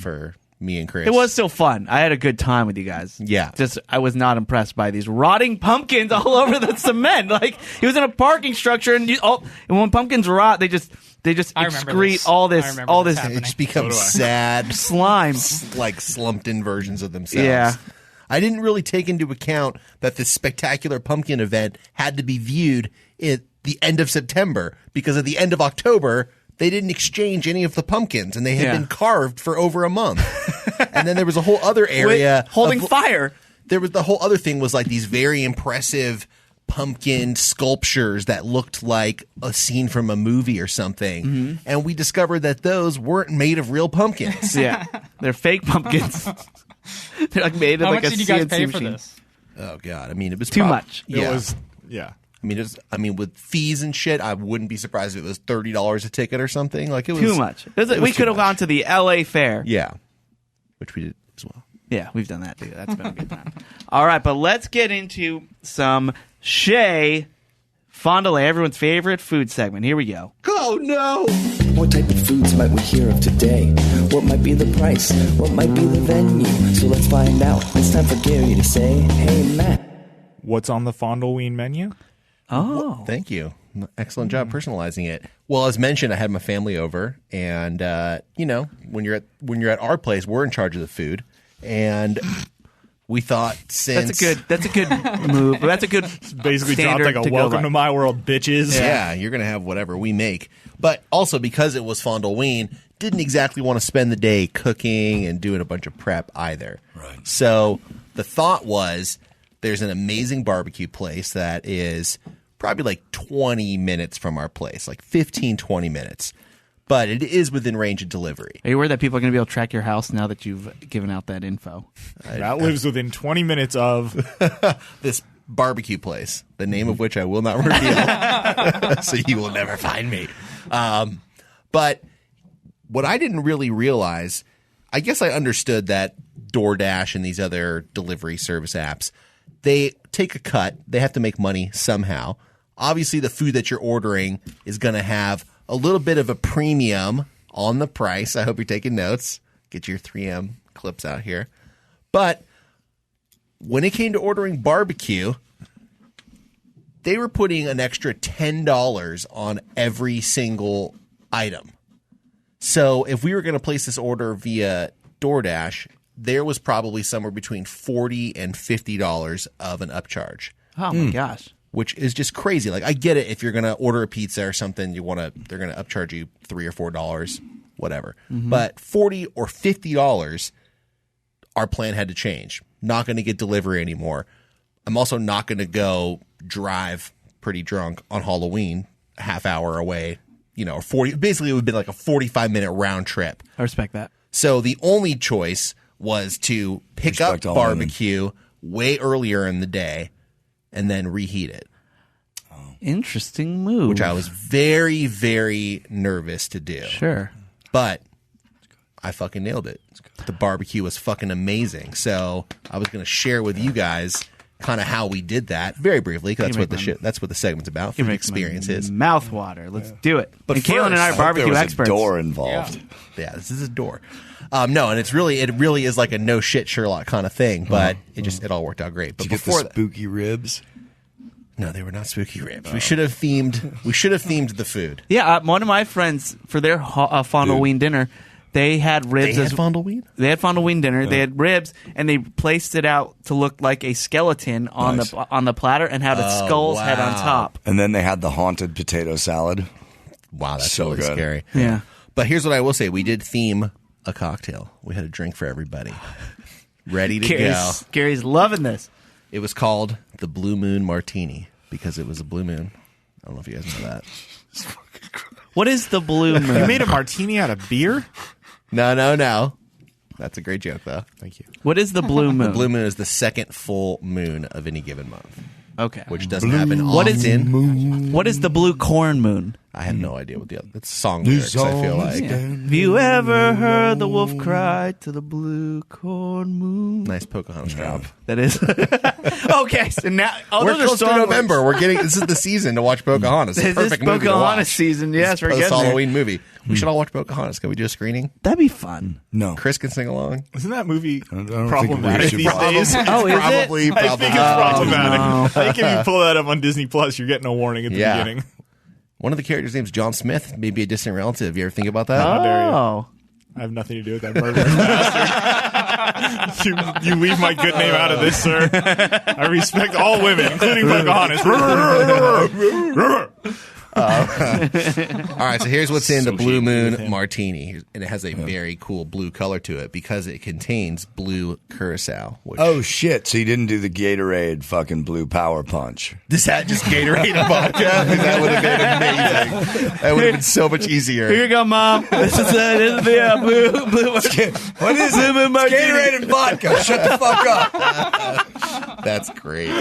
for me and Chris. It was still fun. I had a good time with you guys. Yeah. Just I was not impressed by these rotting pumpkins all over the cement. Like he was in a parking structure, and and when pumpkins rot, they just I remember excrete this. all I this remember all this this happening. It just becomes sad, slime. like slumped in versions of themselves. Yeah. I didn't really take into account that this spectacular pumpkin event had to be viewed the end of September because at the end of October, they didn't exchange any of the pumpkins and they had been carved for over a month. And then there was a whole other area holding fire. There was the whole other thing was like these very impressive pumpkin sculptures that looked like a scene from a movie or something. And we discovered that those weren't made of real pumpkins. Yeah. They're fake pumpkins. They're like made of How like much a did you guys CNC pay machine. for this? Oh God. I mean, it was Too much. Yeah. It was, yeah. I mean, with fees and shit, I wouldn't be surprised if it was $30 a ticket or something. Like it was Too much. We could have gone to the LA Fair. Yeah. Which we did as well. Yeah, we've done that too. That's been a good time. All right, but let's get into some Shea Fondiler, everyone's favorite food segment. Here we go. Oh no! What type of foods might we hear of today? What might be the price? What might be the venue? So let's find out. It's time for Gary to say, hey Matt. What's on the Fondilween menu? Oh. Thank you. Excellent job personalizing it. Well, as mentioned, I had my family over, and when you're at our place, we're in charge of the food, and we thought since that's a good move. That's a good Basically dropped like a welcome to my world, bitches. Yeah, you're gonna have whatever we make. But also because it was Fondilween, didn't exactly want to spend the day cooking and doing a bunch of prep either. Right. So the thought was, there's an amazing barbecue place that is probably like 20 minutes from our place, like 15, 20 minutes. But it is within range of delivery. Are you worried that people are going to be able to track your house now that you've given out that info? That lives within 20 minutes of this barbecue place, the name of which I will not reveal, so you will never find me. But what I didn't really realize, I guess I understood that DoorDash and these other delivery service apps, they take a cut. They have to make money somehow. Obviously, the food that you're ordering is going to have a little bit of a premium on the price. I hope you're taking notes. Get your 3M clips out here. But when it came to ordering barbecue, they were putting an extra $10 on every single item. So if we were going to place this order via DoorDash, there was probably somewhere between $40 and $50 of an upcharge. Oh my gosh. Which is just crazy. Like, I get it if you're going to order a pizza or something, they're going to upcharge you $3 or $4, whatever. But $40 or $50, our plan had to change. Not going to get delivery anymore. I'm also not going to go drive pretty drunk on Halloween, a half hour away, or 40. Basically, it would be like a 45-minute round trip. I respect that. So the only choice was to pick Respect up all barbecue way earlier in the day and then reheat it. Interesting move. Which I was very, very nervous to do. Sure. But I fucking nailed it. The barbecue was fucking amazing. So I was going to share with you guys kind of how we did that very briefly, because that's what the segment's about. Food experiences. Mouth water. Let's do it. But and Caelan and I are barbecue there was experts. A door involved. Yeah, this is a door. No, and it really is like a no shit Sherlock kind of thing. But it all worked out great. But Did you get before the spooky ribs? No, they were not spooky ribs. We should have themed the food. Yeah, one of my friends for their Fondilween dinner, they had ribs. They had Fondilween? They had Fondilween dinner. They had ribs, and they placed it out to look like a skeleton on the platter, and had its skull's head on top. And then they had the haunted potato salad. Wow, that's So really good. scary. Yeah. But here's what I will say: we did theme a cocktail. We had a drink for everybody, ready to go. Gary's loving this. It was called the Blue Moon Martini because it was a blue moon. I don't know if you guys know that. What is the blue moon? You made a martini out of beer? No. That's a great joke, though. Thank you. What is the blue moon? The blue moon is the second full moon of any given month, Okay. which doesn't happen What often. What is the blue corn moon? I have no idea what the other. It's song lyrics. I feel like Have you ever heard the wolf cry to the blue corn moon? nice Pocahontas drop. That is okay. So now We're those are close to song November. We're getting this is the season to watch Pocahontas. It's a This is perfect movie to Pocahontas watch. season. Yes, we're getting there. Halloween movie. We should all watch Pocahontas. Can we do a screening? That'd be fun. No. Chris can sing along. Isn't that movie don't think problematic we these should days? Oh, is Probably. I think it's problematic. I think if you pull that up on Disney Plus, you're getting a warning at the Yeah. beginning. One of the characters' name's John Smith, maybe a distant relative. You ever think about that? Oh, I have nothing to do with that murderous bastard. You leave my good name out of this, sir. I respect all women, including Pocahontas. All right, so here's what's in the Blue Moon him. Martini, and it has a very cool blue color to it because it contains blue curacao. Which Oh shit! So you didn't do the Gatorade fucking blue power punch? this had just Gatorade and vodka. That would have been amazing. That would have been so much easier. Here you go, Mom. This is the blue. What is it? Gatorade and vodka. Shut the fuck up. That's great.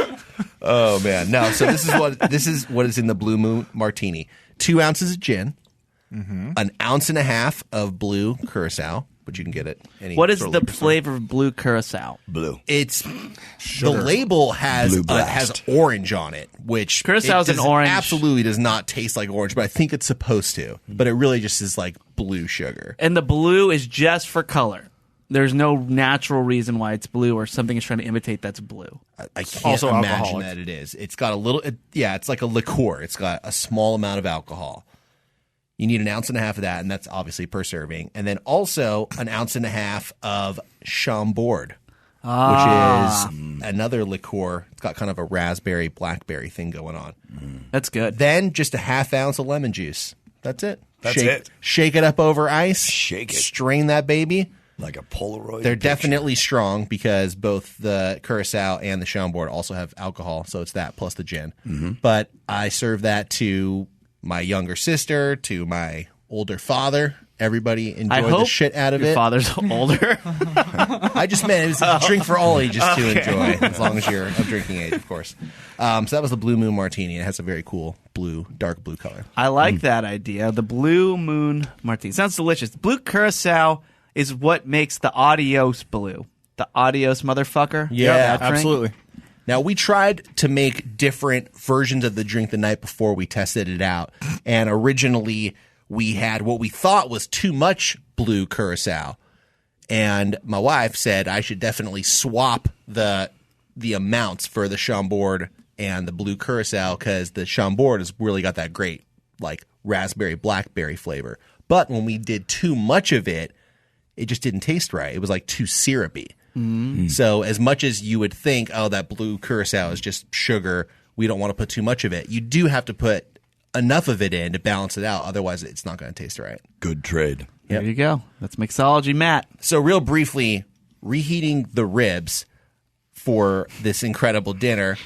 Oh man, no. So this is what is in the Blue Moon Martini: 2 ounces of gin, an ounce and a half of blue curacao, but you can get it. What is the flavor of blue curacao? Blue. It's the label has orange on it, which Curaçao's an orange. Absolutely does not taste like orange, but I think it's supposed to. But it really just is like blue sugar. And the blue is just for color. There's no natural reason why it's blue or something is trying to imitate that's blue. I can't Also imagine alcoholic. that it is. It's got a little, it's like a liqueur. It's got a small amount of alcohol. You need an ounce and a half of that, and that's obviously per serving. And then also an ounce and a half of Chambord, which is another liqueur. It's got kind of a raspberry, blackberry thing going on. That's good. Then just a half ounce of lemon juice. That's it. That's it. Shake it up over ice. Shake it. Strain that baby. Like a Polaroid. They're picture. definitely strong because both the Curacao and the Chambord also have alcohol, so it's that plus the gin. But I serve that to my younger sister, to my older father. Everybody enjoyed the shit out of your it. Father's older. I just meant it was a drink for all ages to enjoy, as long as you're of drinking age, of course. So that was the Blue Moon Martini. It has a very cool dark blue color. I like that idea. The Blue Moon Martini. Sounds delicious. Blue curacao is what makes the Adios blue. The Adios motherfucker. Yeah, that drink? Absolutely. Now, we tried to make different versions of the drink the night before we tested it out. And originally, we had what we thought was too much blue curacao. And my wife said I should definitely swap the amounts for the Chambord and the blue curacao because the Chambord has really got that great, like, raspberry, blackberry flavor. But when we did too much of it, it just didn't taste right. It was like too syrupy. So as much as you would think, oh, that blue curacao is just sugar, we don't want to put too much of it. You do have to put enough of it in to balance it out. Otherwise, it's not going to taste right. Good trade. There you go. That's mixology, Matt. So real briefly, reheating the ribs for this incredible dinner.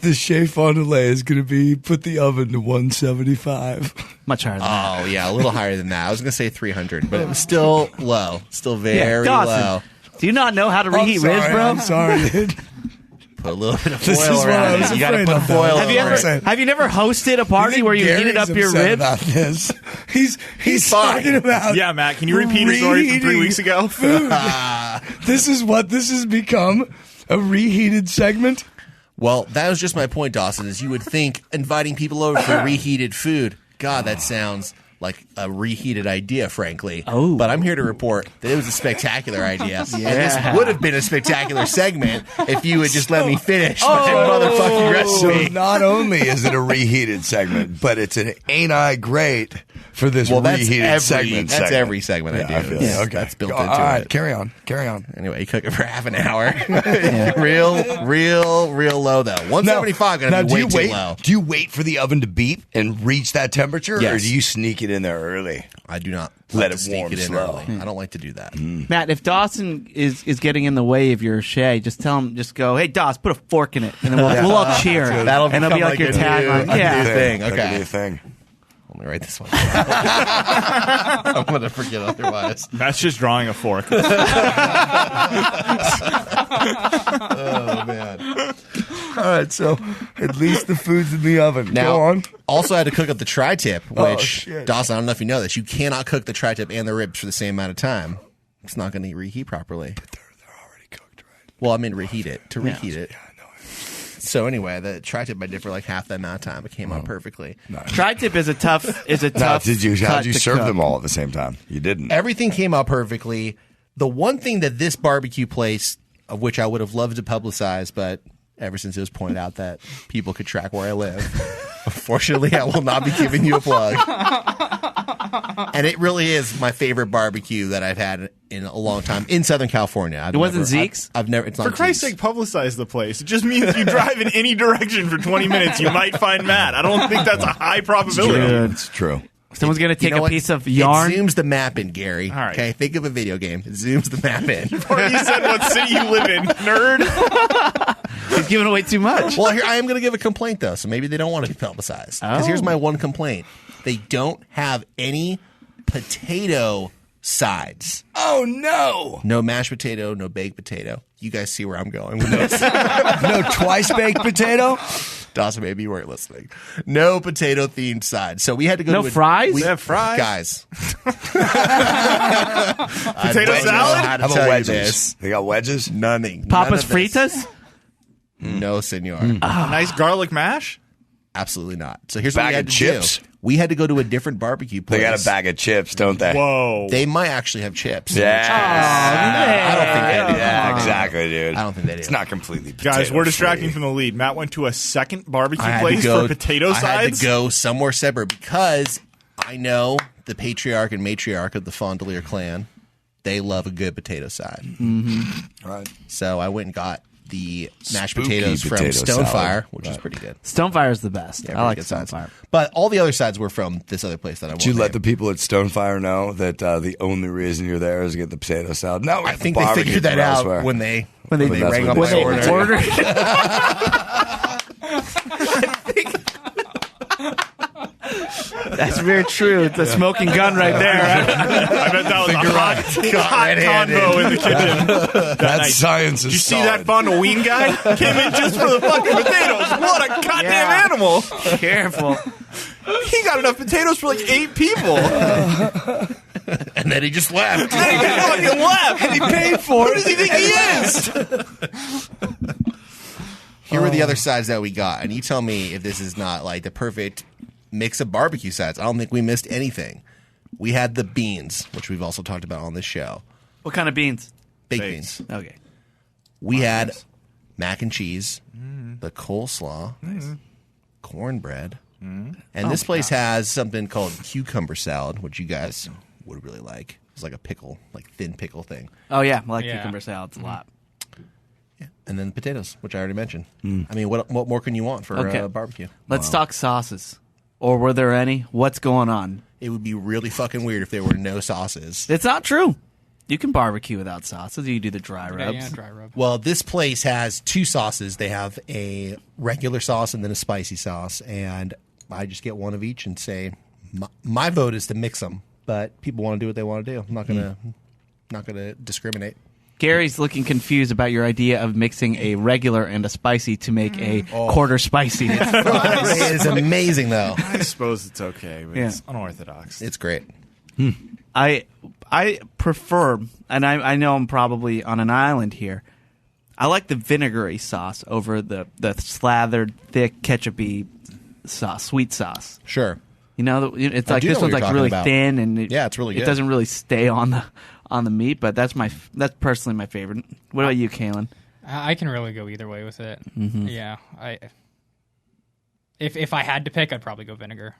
The Chef Fondiler is going to be put the oven to 175. Much higher than that. Oh, yeah, a little higher than that. I was going to say 300, but it was still low. Still very Dawson, low. do you not know how to reheat ribs, bro? I'm sorry, dude. Put a little bit of This is foil what around I it. was You got to afraid put of, though. foil Have you over it. ever hosted a party where you heated up your Gary's ribs? upset about this. He's fine. talking about Yeah, Matt, can you repeat a story from 3 weeks ago? this is what this has become, a reheated segment. Well, that was just my point, Dawson, is you would think inviting people over for reheated food, God, that sounds like a reheated idea, frankly. Oh. But I'm here to report that it was a spectacular idea. And this would have been a spectacular segment if you would just let me finish my motherfucking recipe. So not only is it a reheated segment, but it's an ain't I great for this reheated segment. That's every segment I do. I feel it. Okay. That's built All into right, it. carry on. Anyway, you cook it for half an hour. real low, though. 175 going to be way too low. Do you wait for the oven to beep and reach that temperature, Yes. or do you sneak it in there early? I do not Let like it to sneak warm it in slow. early. I don't like to do that. Matt, if Dawson is getting in the way of your shay, just tell him, just go, hey, Dawson, put a fork in it. And then we'll all cheer. That'll and it'll be become like your like a tagline. new Yeah. thing. That Okay. could be a thing. Let me write this one down. I'm going to forget otherwise. Matt's just drawing a fork. Oh, man. All right, so at least the food's in the oven. Now, Go on. also I had to cook up the tri-tip, which, shit. Dawson, I don't know if you know this, you cannot cook the tri-tip and the ribs for the same amount of time. It's not going to reheat properly. But they're already cooked, right? Well, I mean reheat it, to reheat it. Yeah, I know. So anyway, the tri-tip might differ like half that amount of time. It came out perfectly. Tri-tip is a tough Now, cut how'd you to serve cook. them all at the same time? You didn't. Everything came out perfectly. The one thing that this barbecue place, of which I would have loved to publicize, but ever since it was pointed out that people could track where I live, unfortunately, I will not be giving you a plug. And it really is my favorite barbecue that I've had in a long time in Southern California. It wasn't Zeke's? I've never. It's not For Christ's Zeke's. sake, publicize the place. It just means you drive in any direction for 20 minutes, you might find Matt. I don't think that's a high probability. It's true. Someone's going to take You know a what? piece of yarn. It zooms the map in, Gary. All right. Okay, think of a video game. It zooms the map in. Already said what city you live in, nerd. He's giving away too much. Well, here I am going to give a complaint though, so maybe they don't want to be publicized. Because here's my one complaint: they don't have any potato sides. Oh no! No mashed potato, no baked potato. You guys see where I'm going with this? No twice baked potato. Dawson, maybe you weren't listening. No potato themed side. So we had to go No to fries? They have fries. Guys. Potato I don't know salad? how to How tell about you wedges? this. They got wedges. None Papa's of this. fritas? No, senor. Nice garlic mash? Absolutely not. So here's what Bag we had of to chips? do. We had to go to a different barbecue place. They got a bag of chips, don't they? Whoa. They might actually have chips. Yeah. I don't think they do. Yeah, exactly, dude. I don't think they do. It's not completely Guys, we're distracting potato-free. from the lead. Matt went to a second barbecue I had place to go, for potato I had sides? to go somewhere separate because I know the patriarch and matriarch of the Fondiler clan. They love a good potato side. Right. So I went and got the mashed Spooky potatoes from potato Stonefire, salad. which is pretty good. Stonefire's the best. Yeah, I like pretty good sides. Stonefire. But all the other sides were from this other place that I won't Did you let name. the people at Stonefire know that the only reason you're there is to get the potato salad? No, we I have think the they barbecue figured that from out elsewhere. when they When they rang up when my they order. ordered. That's very true. It's a smoking gun right there. I bet that was a hot red-handed. convo in the kitchen. That science is Did you see that Fondilween guy? Came in just for the fucking potatoes. What a goddamn Yeah. animal. Careful. He got enough potatoes for like 8 people. And then he just left. Then he just fucking left. And he paid for it. Who does he think he is? Here were the other sides that we got, and you tell me if this is not like the perfect mix of barbecue sides. I don't think we missed anything. We had the beans, which we've also talked about on this show. What kind of beans? Baked Baked. beans. Okay. We had mac and cheese, the coleslaw, cornbread, and this place has something called cucumber salad, which you guys would really like. It's like a pickle, like thin pickle thing. Oh, yeah. I like Yeah. cucumber salads a lot. And then potatoes, which I already mentioned. I mean, what more can you want for Okay. barbecue? Let's talk sauces. Or were there any? What's going on? It would be really fucking weird if there were no sauces. It's not true. You can barbecue without sauces. You can do the dry Yeah, rubs. yeah, dry rub. Well, this place has two sauces. They have a regular sauce and then a spicy sauce, and I just get one of each and say my vote is to mix them. But people want to do what they want to do. I'm not gonna discriminate. Gary's looking confused about your idea of mixing a regular and a spicy to make a quarter spicy. It is amazing though. I suppose it's okay, but Yeah. it's unorthodox. It's great. I prefer, and I know I'm probably on an island here. I like the vinegary sauce over the slathered, thick, ketchup-y sauce, sweet sauce. Sure. You know, it's I like do this know what one's you're like really talking about. thin, and Yeah, it's really It good. doesn't really stay on the meat, but that's personally my favorite. What about you, Caelan? I can really go either way with it. Yeah, if I had to pick, I'd probably go vinegar.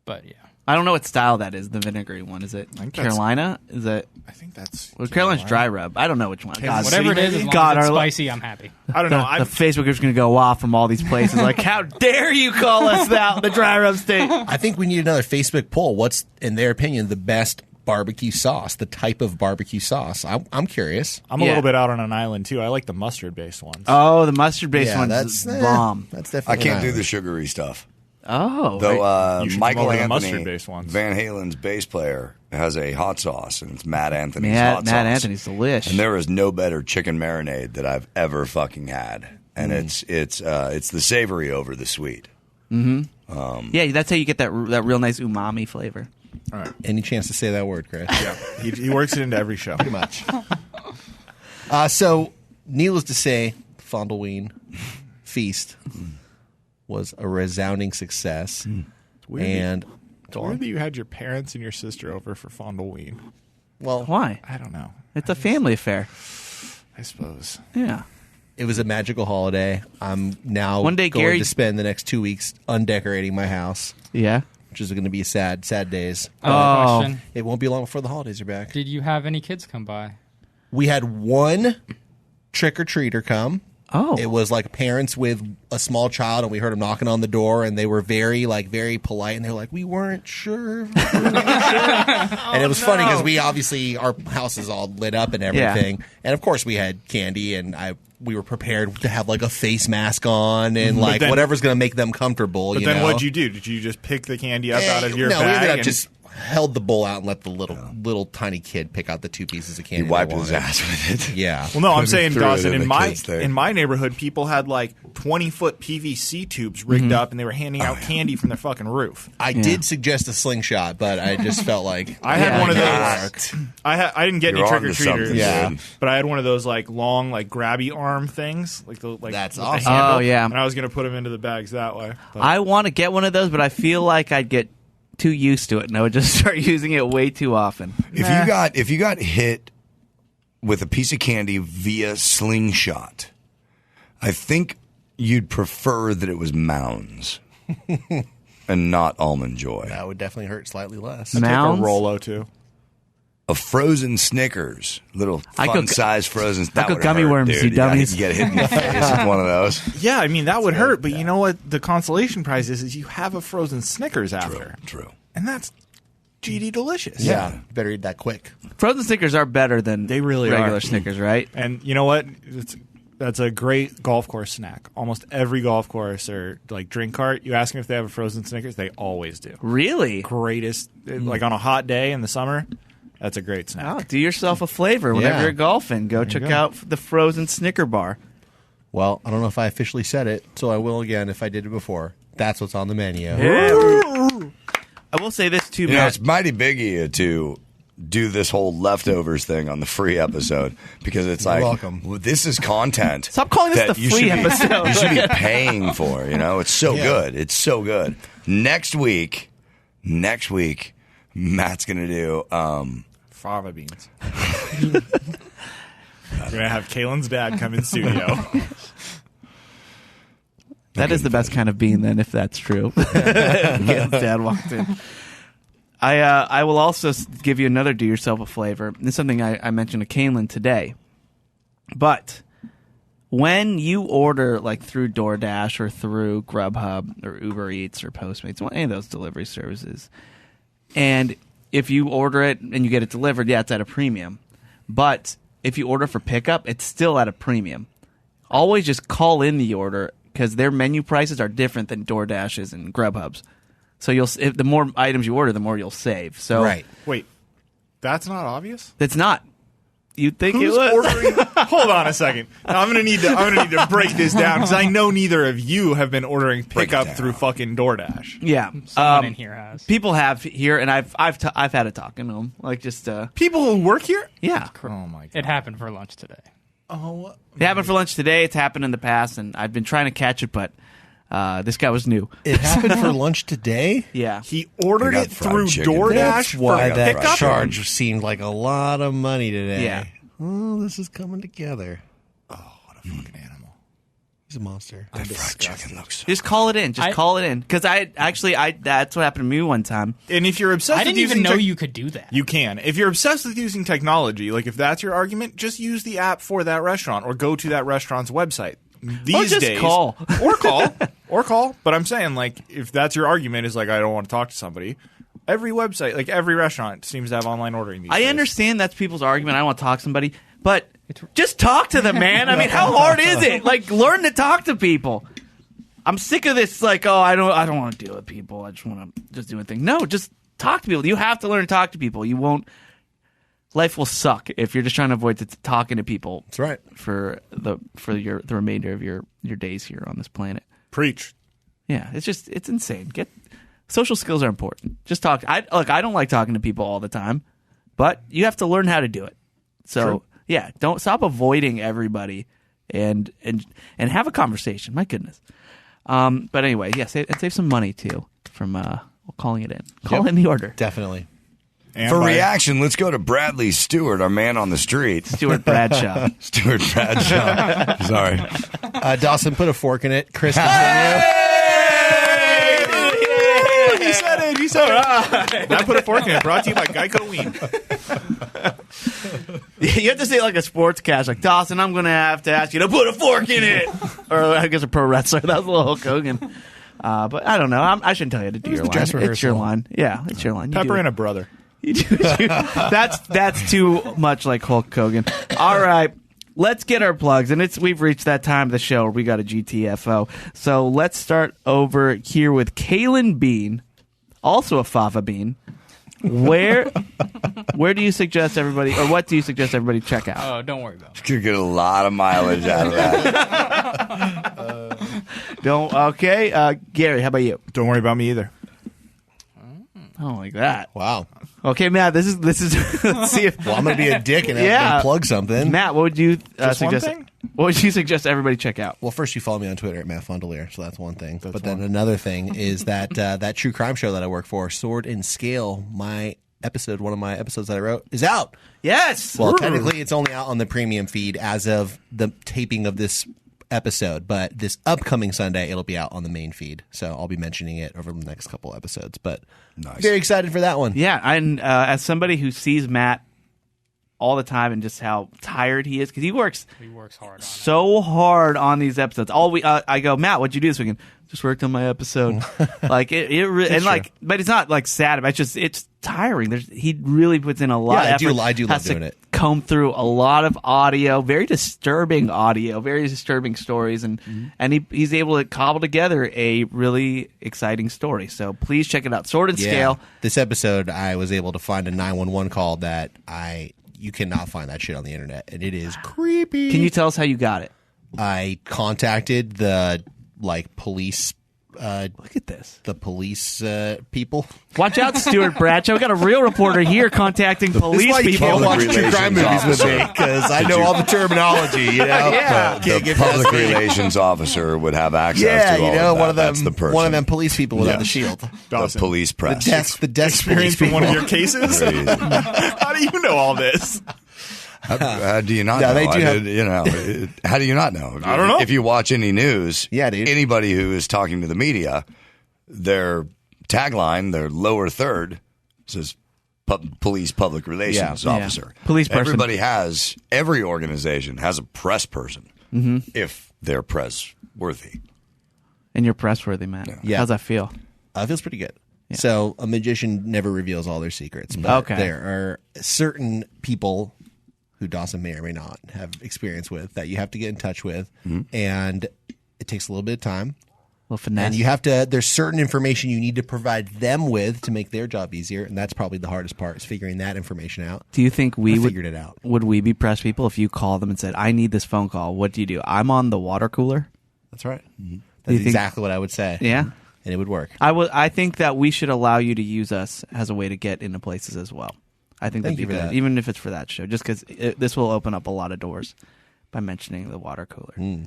But yeah, I don't know what style that is. The vinegary one, is it think that's- Carolina? Is it? I think that's. Well, Carolina's dry rub. I don't know which one. God, whatever it is, as long God, as it's our- spicy, I'm happy. I don't know. The Facebook group's going to go off from all these places. Like, how dare you call us that, the dry rub state? I think we need another Facebook poll. What's, in their opinion, the best barbecue sauce? The type of barbecue sauce. I'm curious. I'm a Yeah. little bit out on an island too. I like the mustard-based ones. Oh, the mustard-based Yeah, one's that's bomb. That's I definitely. can't an do the island. sugary stuff. Oh. Though You should come Michael over to the Anthony, mustard-based ones. Van Halen's bass player, has a hot sauce, and it's Matt Anthony's Matt hot sauce. Anthony's delish. And there is no better chicken marinade that I've ever fucking had. And it's the savory over the sweet. Yeah, that's how you get that real nice umami flavor. All right. Any chance to say that word, Chris? Yeah, he works it into every show. Pretty much. So, needless to say, Fondilween feast was a resounding success. weird And It's weird that you had your parents and your sister over for Fondilween. well, Why? I don't know. It's a family affair. I suppose. Yeah. it was a magical holiday. I'm now One day, going Gary- to spend the next 2 weeks undecorating my house. Yeah. which is going to be sad days. Question. It won't be long before the holidays are back. Did you have any kids come by? We had one trick-or-treater come. Oh. It was like parents with a small child, and we heard them knocking on the door, and they were very polite, and they were like, we weren't sure. And it was funny because we obviously, our house is all lit up and everything. Yeah. And of course we had candy, and we were prepared to have like a face mask on and like whatever's going to make them comfortable. But then what'd you do? Did you just pick the candy up out of your bag? No, we ended up just held the bowl out and let the little tiny kid pick out the 2 pieces of candy. He wiped his ass with it. Yeah. Well, no, I'm saying, Dawson, in my neighborhood, people had like 20-foot PVC tubes rigged up, and they were handing out candy from their fucking roof. I did suggest a slingshot, but I just felt like I had one of those. I didn't get any trick or treaters, but I had one of those like long, like grabby arm things, that's awesome. Oh yeah, and I was gonna put them into the bags that way. But I want to get one of those, but I feel like I'd get too used to it, and I would just start using it way too often. If you got hit with a piece of candy via slingshot, I think you'd prefer that it was Mounds and not Almond Joy. That would definitely hurt slightly less. I'd take a Rolo too. A frozen Snickers, little fun-sized frozen. That would gummy hurt, worms, dude. you dummies. You get hit in the face with one of those. Yeah, I mean that would hurt, but you know what? The consolation prize is you have a frozen Snickers after. True. And that's GD delicious. Yeah, better eat that quick. Frozen Snickers are better than regular Snickers, right? And you know what? That's a great golf course snack. Almost every golf course or like drink cart, you ask them if they have a frozen Snickers, they always do. Really? Greatest, like on a hot day in the summer. That's a great snack. Oh, do yourself a flavor whenever you're golfing. Go check out the frozen Snicker bar. Well, I don't know if I officially said it, so I will again if I did it before. That's what's on the menu. Yeah. I will say this too, Matt. It's mighty big of you to do this whole leftovers thing on the free episode because it's like, welcome. Well, this is content. Stop calling this the free episode. You should be paying for. It's so good. It's so good. Next week, Matt's gonna do fava beans. We're gonna have Caelan's dad come in studio. That is the best kind of bean, then, if that's true. Caelan's dad walked in. I will also give you another do yourself a flavor. This is something I mentioned to Caelan today. But when you order like through DoorDash or through Grubhub or Uber Eats or Postmates, any of those delivery services, and if you order it and you get it delivered, it's at a premium. But if you order for pickup, it's still at a premium. Always just call in the order because their menu prices are different than DoorDash's and Grubhub's. So the more items you order, the more you'll save. So right. Wait, that's not obvious? It's not. You'd think Who's it was. Ordering? Hold on a second. Now, I'm gonna need to break this down because I know neither of you have been ordering pickup through fucking DoorDash. Yeah, someone in here has. People have here, and I've had a talk to them. Like just people who work here. Yeah. Oh my god. It happened for lunch today. Oh. It happened for lunch today. It's happened in the past, and I've been trying to catch it, but this guy was new. It happened for lunch today? Yeah. He ordered it through chicken. DoorDash. That's why for that pickup? charge seemed like a lot of money today. Yeah. Oh, this is coming together. Oh, what a fucking animal. He's a monster. That fried chicken looks so Just call it in. Call it in. Because that's what happened to me one time. And if you're obsessed I didn't with even know you could do that. You can. If you're obsessed with using technology, like if that's your argument, just use the app for that restaurant or go to that restaurant's website. These days, call. or call. But I'm saying, like, if that's your argument, is like, I don't want to talk to somebody. Every website, like every restaurant, seems to have online ordering these days. I understand that's people's argument. I don't want to talk to somebody, but just talk to them, man. I mean, how hard is it? Like, learn to talk to people. I'm sick of this. Like, I don't want to deal with people. I just want to just do a thing. No, just talk to people. You have to learn to talk to people. You won't. Life will suck if you're just trying to avoid talking to people. That's right. For the remainder of your days here on this planet. Preach. Yeah, it's insane. Social skills are important. Just talk. I don't like talking to people all the time, but you have to learn how to do it. So True. Yeah, don't stop avoiding everybody and have a conversation. My goodness. But anyway, yeah, save some money too from calling it in. Call in the order. Definitely. And for reaction, let's go to Bradley Stewart, our man on the street. Stuart Bradshaw. Stuart Bradshaw. Sorry. Dawson, put a fork in it. Chris, continue. Hey! He said that put a fork in it. Brought to you by Geico Ween. You have to say it like a sportscast, like, Dawson, I'm going to have to ask you to put a fork in it. Or I guess a pro wrestler. That was a little Hulk Hogan. But I don't know. I shouldn't tell you to do your line. It's your line. Yeah, it's your line. Pepper and a brother. That's too much like Hulk Hogan. All right. Let's get our plugs, and we've reached that time of the show where we got a GTFO. So let's start over here with Caelan Biehn, also a Fava Bean. Where do you suggest everybody, or what do you suggest everybody check out? Oh, don't worry about it. You could get a lot of mileage out of that. Gary, how about you? Don't worry about me either. I don't like that. Wow. Okay, Matt, this is let's see if Well, I'm going to be a dick and plug something. Matt, what would you Just one suggest? thing? What would you suggest everybody check out? Well, first you follow me on Twitter at Matt Fondiler, so that's one thing. But then another thing is that that true crime show that I work for, Sword and Scale, one of my episodes that I wrote, is out. Yes. Well, technically it's only out on the premium feed as of the taping of this episode, but this upcoming Sunday it'll be out on the main feed. So I'll be mentioning it over the next couple episodes. But very excited for that one. Yeah, and as somebody who sees Matt all the time and just how tired he is, because he works hard so hard on these episodes. I go, Matt, what'd you do this weekend? Just worked on my episode. Like it and like, but it's not like sad. It's tiring. He really puts in a lot of effort. I do love doing it. Comb through a lot of audio, very disturbing stories, and he's able to cobble together a really exciting story. So please check it out. Sword and Scale. This episode, I was able to find a 911 call that you cannot find that shit on the internet, and it is creepy. Can you tell us how you got it? I contacted the police. Look at this. The police people. Watch out, Stuart Bradshaw. We got a real reporter here contacting police This is why you people. can't watch true crime movies with me, because I know all the terminology. You know, The public relations officer would have access to all of that. That's the person. One of them police people would have the shield. The police press. The desk Experience from one of your cases? Very easy. How do you know all this? How do you not No, know? they do How do you not know? I don't know. If you watch any news, dude. Anybody who is talking to the media, their tagline, their lower third says police public relations officer. Police person. Every organization has a press person if they're press worthy. And you're press-worthy, Matt. Yeah. How's that feel? It feels pretty good. Yeah. So a magician never reveals all their secrets, but there are certain people who Dawson may or may not have experience with that you have to get in touch with, and it takes a little bit of time. A little finesse. And you have to. There's certain information you need to provide them with to make their job easier, and that's probably the hardest part is figuring that information out. Do you think we figured it out? Would we be press people if you called them and said, "I need this phone call"? What do? I'm on the water cooler. That's right. That's exactly what I would say. Yeah, and it would work. I think that we should allow you to use us as a way to get into places as well. I think that'd be good, even if it's for that show, just because this will open up a lot of doors by mentioning the water cooler.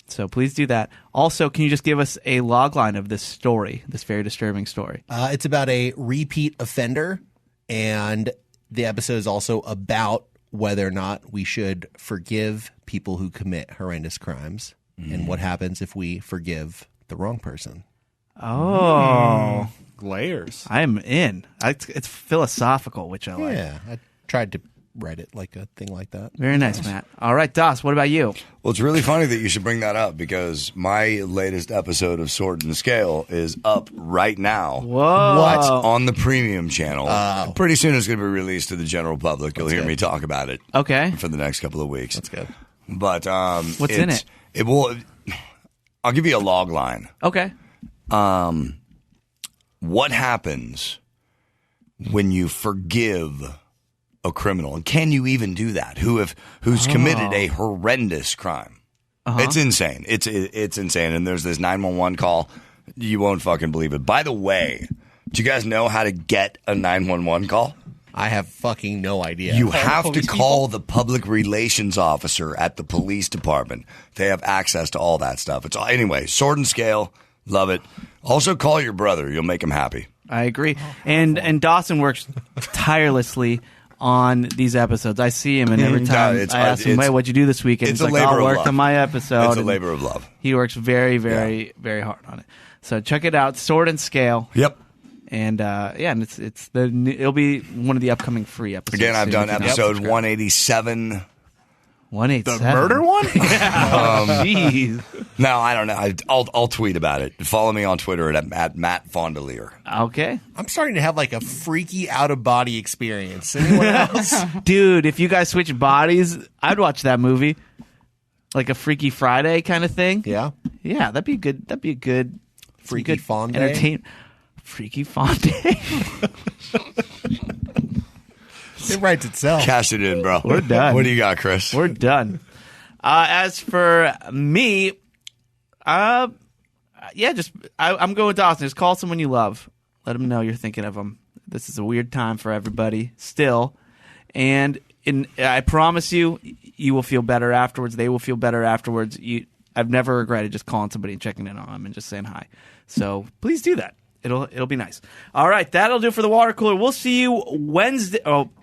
So please do that. Also, can you just give us a log line of this story, this very disturbing story? It's about a repeat offender, and the episode is also about whether or not we should forgive people who commit horrendous crimes and what happens if we forgive the wrong person. Oh. Layers. I'm in. It's philosophical, which I like. Yeah, I tried to write it like a thing like that. Very nice, Matt. All right, Das, what about you? Well, it's really funny that you should bring that up because my latest episode of Sword and Scale is up right now. Whoa. What? On the premium channel. Pretty soon it's going to be released to the general public. You'll hear me talk about it. Okay. For the next couple of weeks. That's good. But what's in it? It will. I'll give you a log line. Okay. What happens when you forgive a criminal, and can you even do that? Who's committed a horrendous crime? It's insane. It's insane. And there's this 911 call. You won't fucking believe it. By the way, do you guys know how to get a 911 call? I have fucking no idea. You have to call the public relations officer at the police department. They have access to all that stuff. It's anyway, Sword and Scale. Love it. Also, call your brother. You'll make him happy. I agree. And Dawson works tirelessly on these episodes. I see him, and every time I ask him, "Hey, what'd you do this weekend?" It's He's like, "I worked on my episode." It's a labor of love. He works very, very, very hard on it. So check it out, Sword and Scale. Yep. And and it'll be one of the upcoming free episodes. Again, I've soon done if you episode subscribe. 187. 187. The murder one? Jeez. No, I don't know. I'll tweet about it. Follow me on Twitter at Matt Fondiler. Okay. I'm starting to have like a freaky out of body experience. Anyone else? Dude, if you guys switch bodies, I'd watch that movie. Like a Freaky Friday kind of thing. Yeah. Yeah, that'd be good. That'd be a good Freaky Fond Day? entertain. Freaky Fond Day. It writes itself. Cash it in, bro. We're done. What do you got, Chris? We're done. As for me, I'm going with Dawson. Just call someone you love. Let them know you're thinking of them. This is a weird time for everybody still. And I promise you, you will feel better afterwards. They will feel better afterwards. I've never regretted just calling somebody and checking in on them and just saying hi. So please do that. It'll be nice. All right, that'll do for the water cooler. We'll see you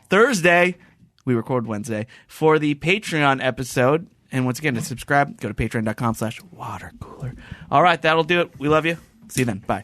Thursday. We record Wednesday for the Patreon episode. And once again, to subscribe, go to patreon.com/watercooler. All right, that'll do it. We love you. See you then. Bye.